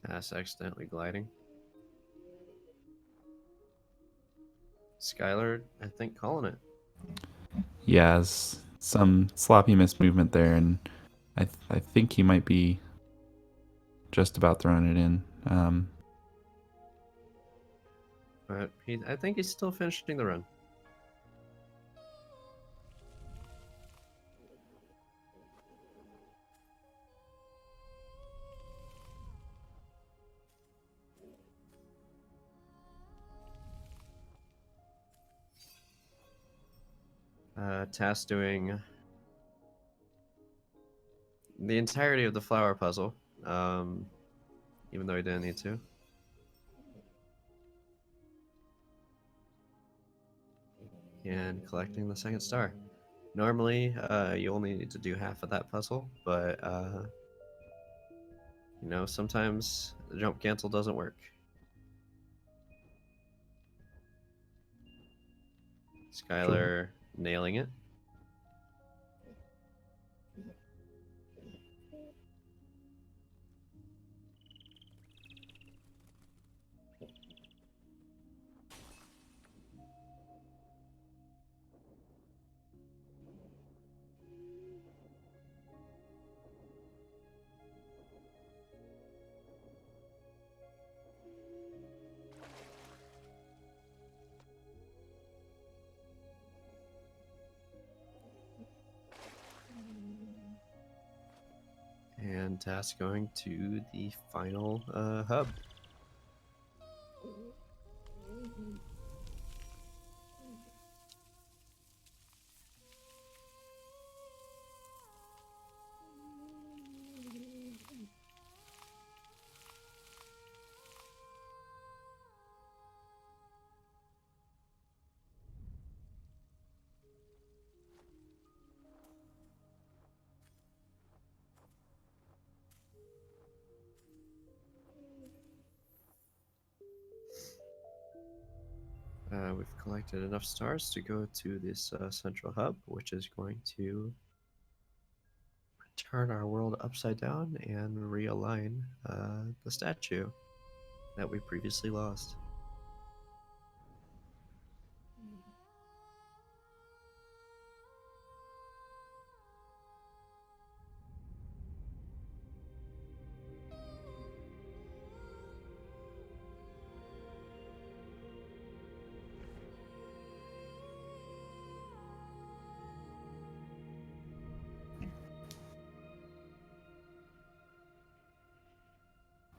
Task accidentally gliding. Skylar, I think, calling it. Yeah, some sloppy mismovement there, and I think he might be just about throwing it in. But I think he's still finishing the run. Task doing the entirety of the flower puzzle, even though he didn't need to. And collecting the second star. Normally, you only need to do half of that puzzle, but you know, sometimes the jump cancel doesn't work. Skylar nailing it. And task going to the final hub. We've collected enough stars to go to this central hub, which is going to turn our world upside down and realign the statue that we previously lost.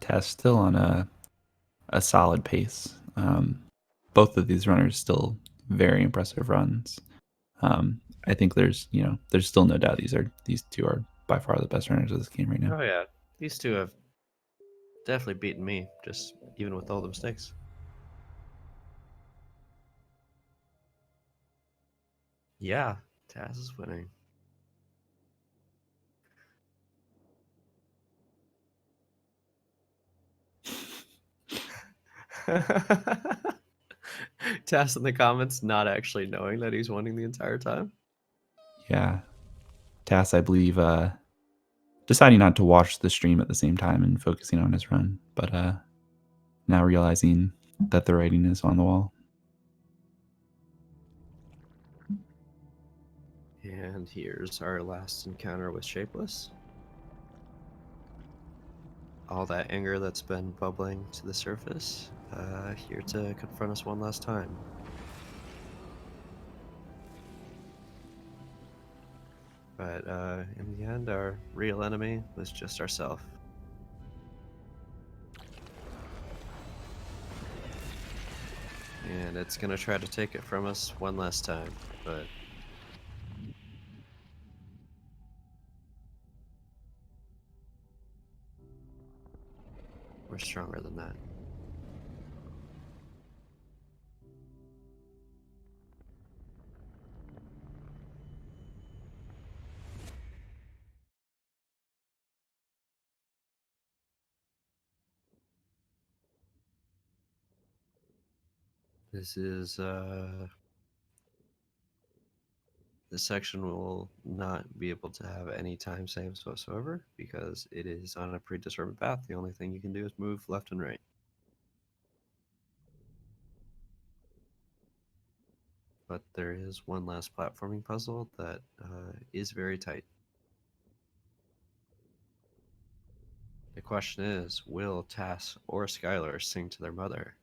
Tess still on a solid pace. Both of these runners still very impressive runs. I think there's still no doubt these two are by far the best runners of this game right now. Oh yeah, these two have definitely beaten me, just even with all the mistakes. Yeah, Taz is winning. Taz in the comments not actually knowing that he's winning the entire time. Yeah, Tass, I believe, deciding not to watch the stream at the same time and focusing on his run, but now realizing that the writing is on the wall. And here's our last encounter with Shapeless. all that anger that's been bubbling to the surface, here to confront us one last time. But in the end, our real enemy was just ourselves. And it's gonna try to take it from us one last time, but we're stronger than that. This is this section will not be able to have any time saves whatsoever because it is on a predetermined path. The only thing you can do is move left and right. But there is one last platforming puzzle that is very tight. The question is, will Tass or Skylar sing to their mother?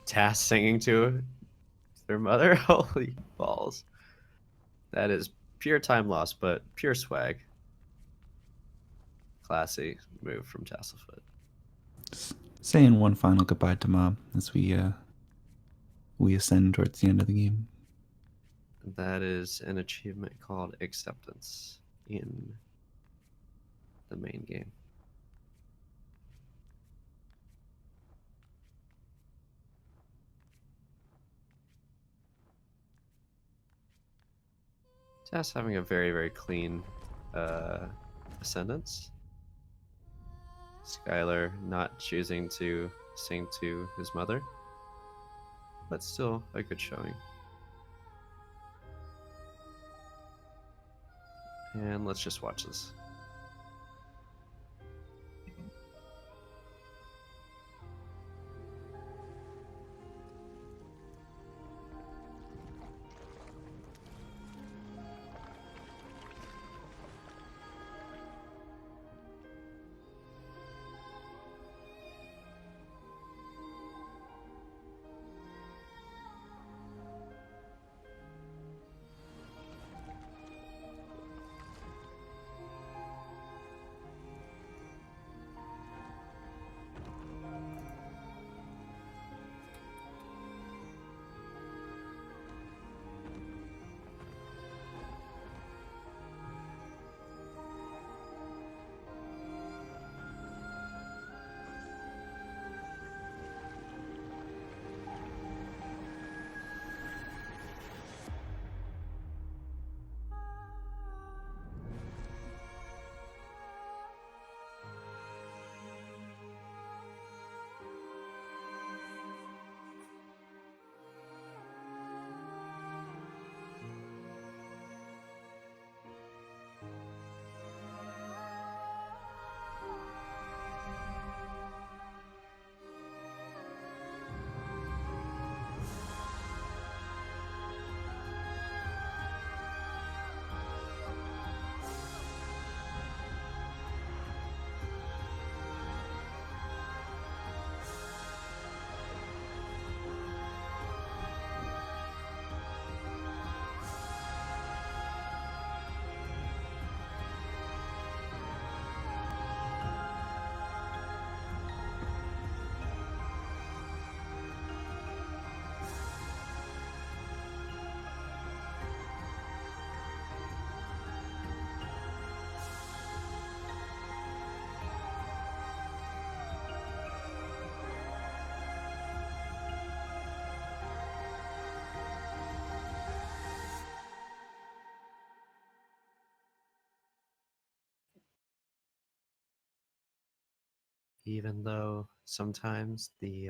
Tass singing to their mother? Holy balls. That is pure time loss, but pure swag. Classy move from Tasselfoot. Saying one final goodbye to mom as we ascend towards the end of the game. That is an achievement called acceptance in the main game. Tass having a very, very clean ascendance. Skylar not choosing to sing to his mother, but still a good showing. And let's just watch this. Even though sometimes the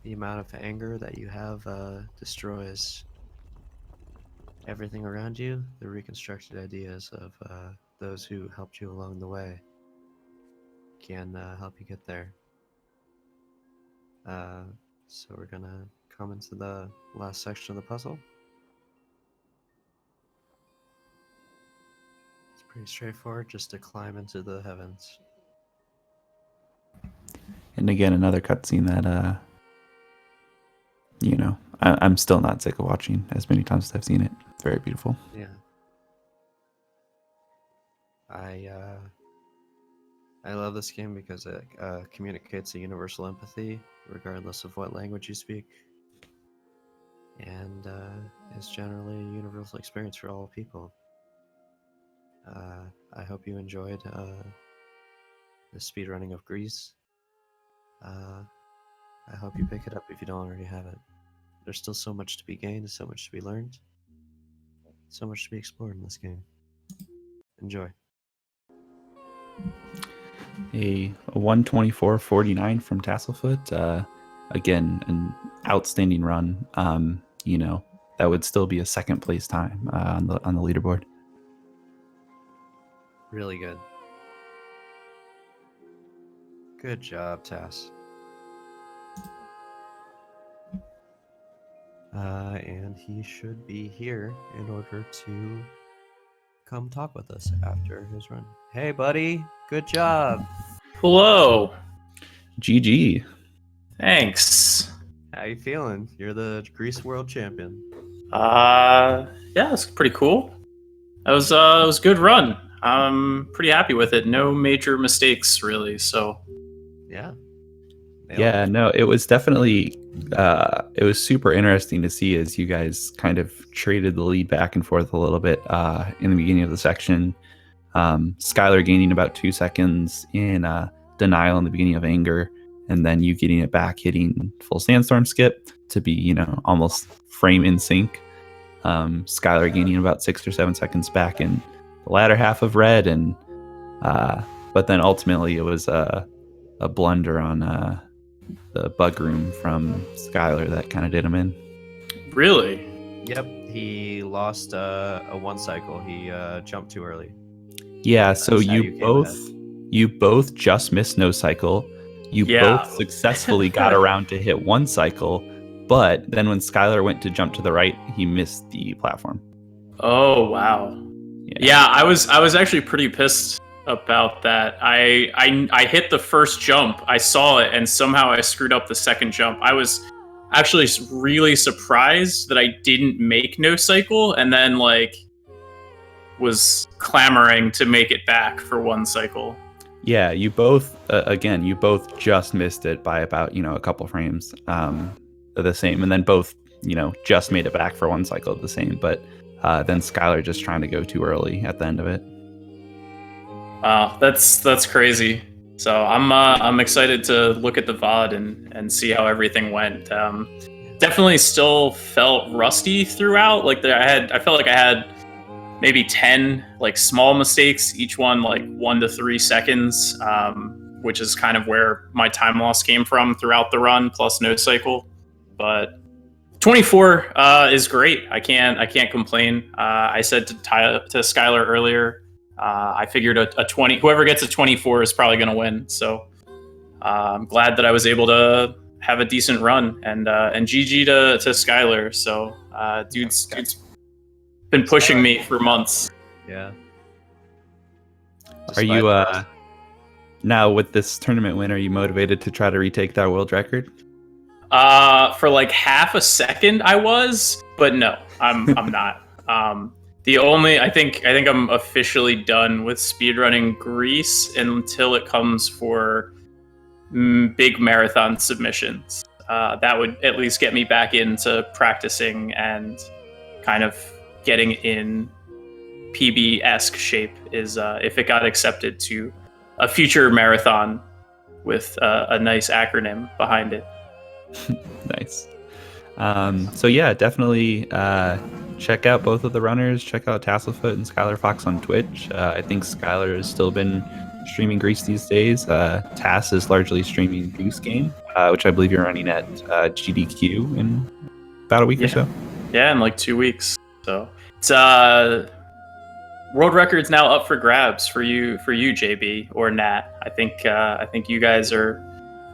amount of anger that you have destroys everything around you, the reconstructed ideas of those who helped you along the way, can help you get there. So we're gonna come into the last section of the puzzle. It's pretty straightforward, just to climb into the heavens. And again, another cutscene that, I'm still not sick of watching as many times as I've seen it. It's very beautiful. Yeah. I love this game because it communicates a universal empathy, regardless of what language you speak, and is generally a universal experience for all people. I hope you enjoyed the speedrunning of GRIS. I hope you pick it up if you don't already have it. There's still so much to be gained, so much to be learned, so much to be explored in this game. Enjoy. A 124.49 from Tasselfoot. Again, an outstanding run. That would still be a second place time on the leaderboard. Really good. Good job, Tass. And he should be here in order to come talk with us after his run. Hey, buddy. Good job. Hello. GG. Thanks. How you feeling? You're the GRIS World Champion. Yeah, it's pretty cool. That was a good run. I'm pretty happy with it. No major mistakes, really. So Yeah. Yeah, no, it was definitely it was super interesting to see as you guys kind of traded the lead back and forth a little bit in the beginning of the section. Skylar gaining about 2 seconds in denial in the beginning of anger, and then you getting it back, hitting full sandstorm skip to be, almost frame in sync. Skylar gaining about 6 or 7 seconds back in the latter half of red, and but then ultimately it was a blunder on the bug room from Skylar that kind of did him in. really, Yep. He lost a one cycle. He jumped too early. Yeah, so That's how you both just missed no cycle. You Yeah. both successfully got around to hit one cycle, but then when Skylar went to jump to the right, he missed the platform. oh wow. Yeah, I was actually pretty pissed about that. I hit the first jump. I saw it, and somehow I screwed up the second jump. I was actually really surprised that I didn't make no cycle, and then was clamoring to make it back for one cycle. Yeah, you both you both just missed it by about a couple frames. The same, and then both just made it back for one cycle of the same, but then Skylar just trying to go too early at the end of it. Wow, that's crazy. So I'm excited to look at the VOD and see how everything went. Definitely still felt rusty throughout. I felt like I had maybe 10 small mistakes, each one 1 to 3 seconds, which is kind of where my time loss came from throughout the run, plus no cycle. But 24 is great. I can't complain. I said to Skylar earlier, I figured a 20. Whoever gets a 24 is probably going to win. So I'm glad that I was able to have a decent run, and GG to Skylar. So dude's been pushing me for months. Yeah. Are you now with this tournament win? Are you motivated to try to retake that world record? For half a second I was, but no, I'm not. I think I'm officially done with speedrunning GRIS until it comes for big marathon submissions. That would at least get me back into practicing and kind of getting in PB-esque shape is if it got accepted to a future marathon with a nice acronym behind it. Nice. So yeah, definitely check out both of the runners. Check out Tasselfoot and Skylarfox on Twitch. I think Skylar has still been streaming GRIS these days. Tass is largely streaming Goose Game, which I believe you're running at GDQ in about a week or so. Yeah, in 2 weeks. So It's world record's now up for grabs for you, JB or Nat. I think you guys are,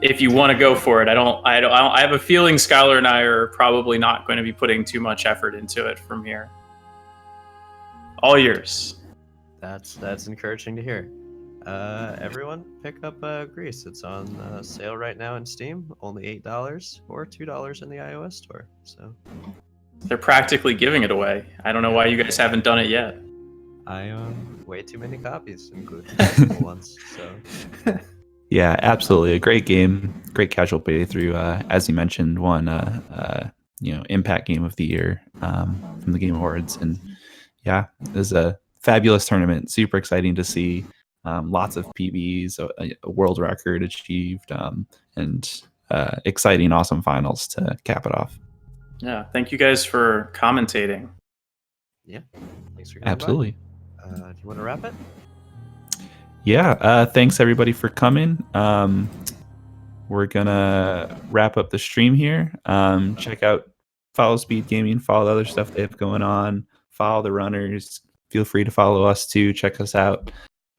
if you want to go for it. I have a feeling Skylar and I are probably not going to be putting too much effort into it from here. All yours. That's encouraging to hear. Everyone, pick up GRIS. It's on sale right now in Steam, only $8 or $2 in the iOS store. So they're practically giving it away. I don't know why you guys haven't done it yet. I own way too many copies, including multiple ones. So Yeah, absolutely, a great game, great casual playthrough. As you mentioned, won Impact Game of the Year from the Game Awards, and yeah, it was a fabulous tournament. Super exciting to see. Lots of PBs, a world record achieved, and exciting, awesome finals to cap it off. Yeah, thank you guys for commentating. Yeah, thanks for coming Absolutely. by. Do you want to wrap it? Yeah, thanks everybody for coming. We're gonna wrap up the stream here. Check out, follow SpeedGaming, follow the other stuff they have going on, follow the runners. Feel free to follow us too. Check us out.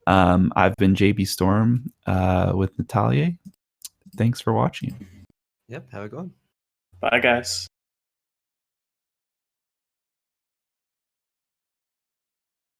I've been JB Storm with Natalia. Thanks for watching. Yep, have a good one. Bye, guys.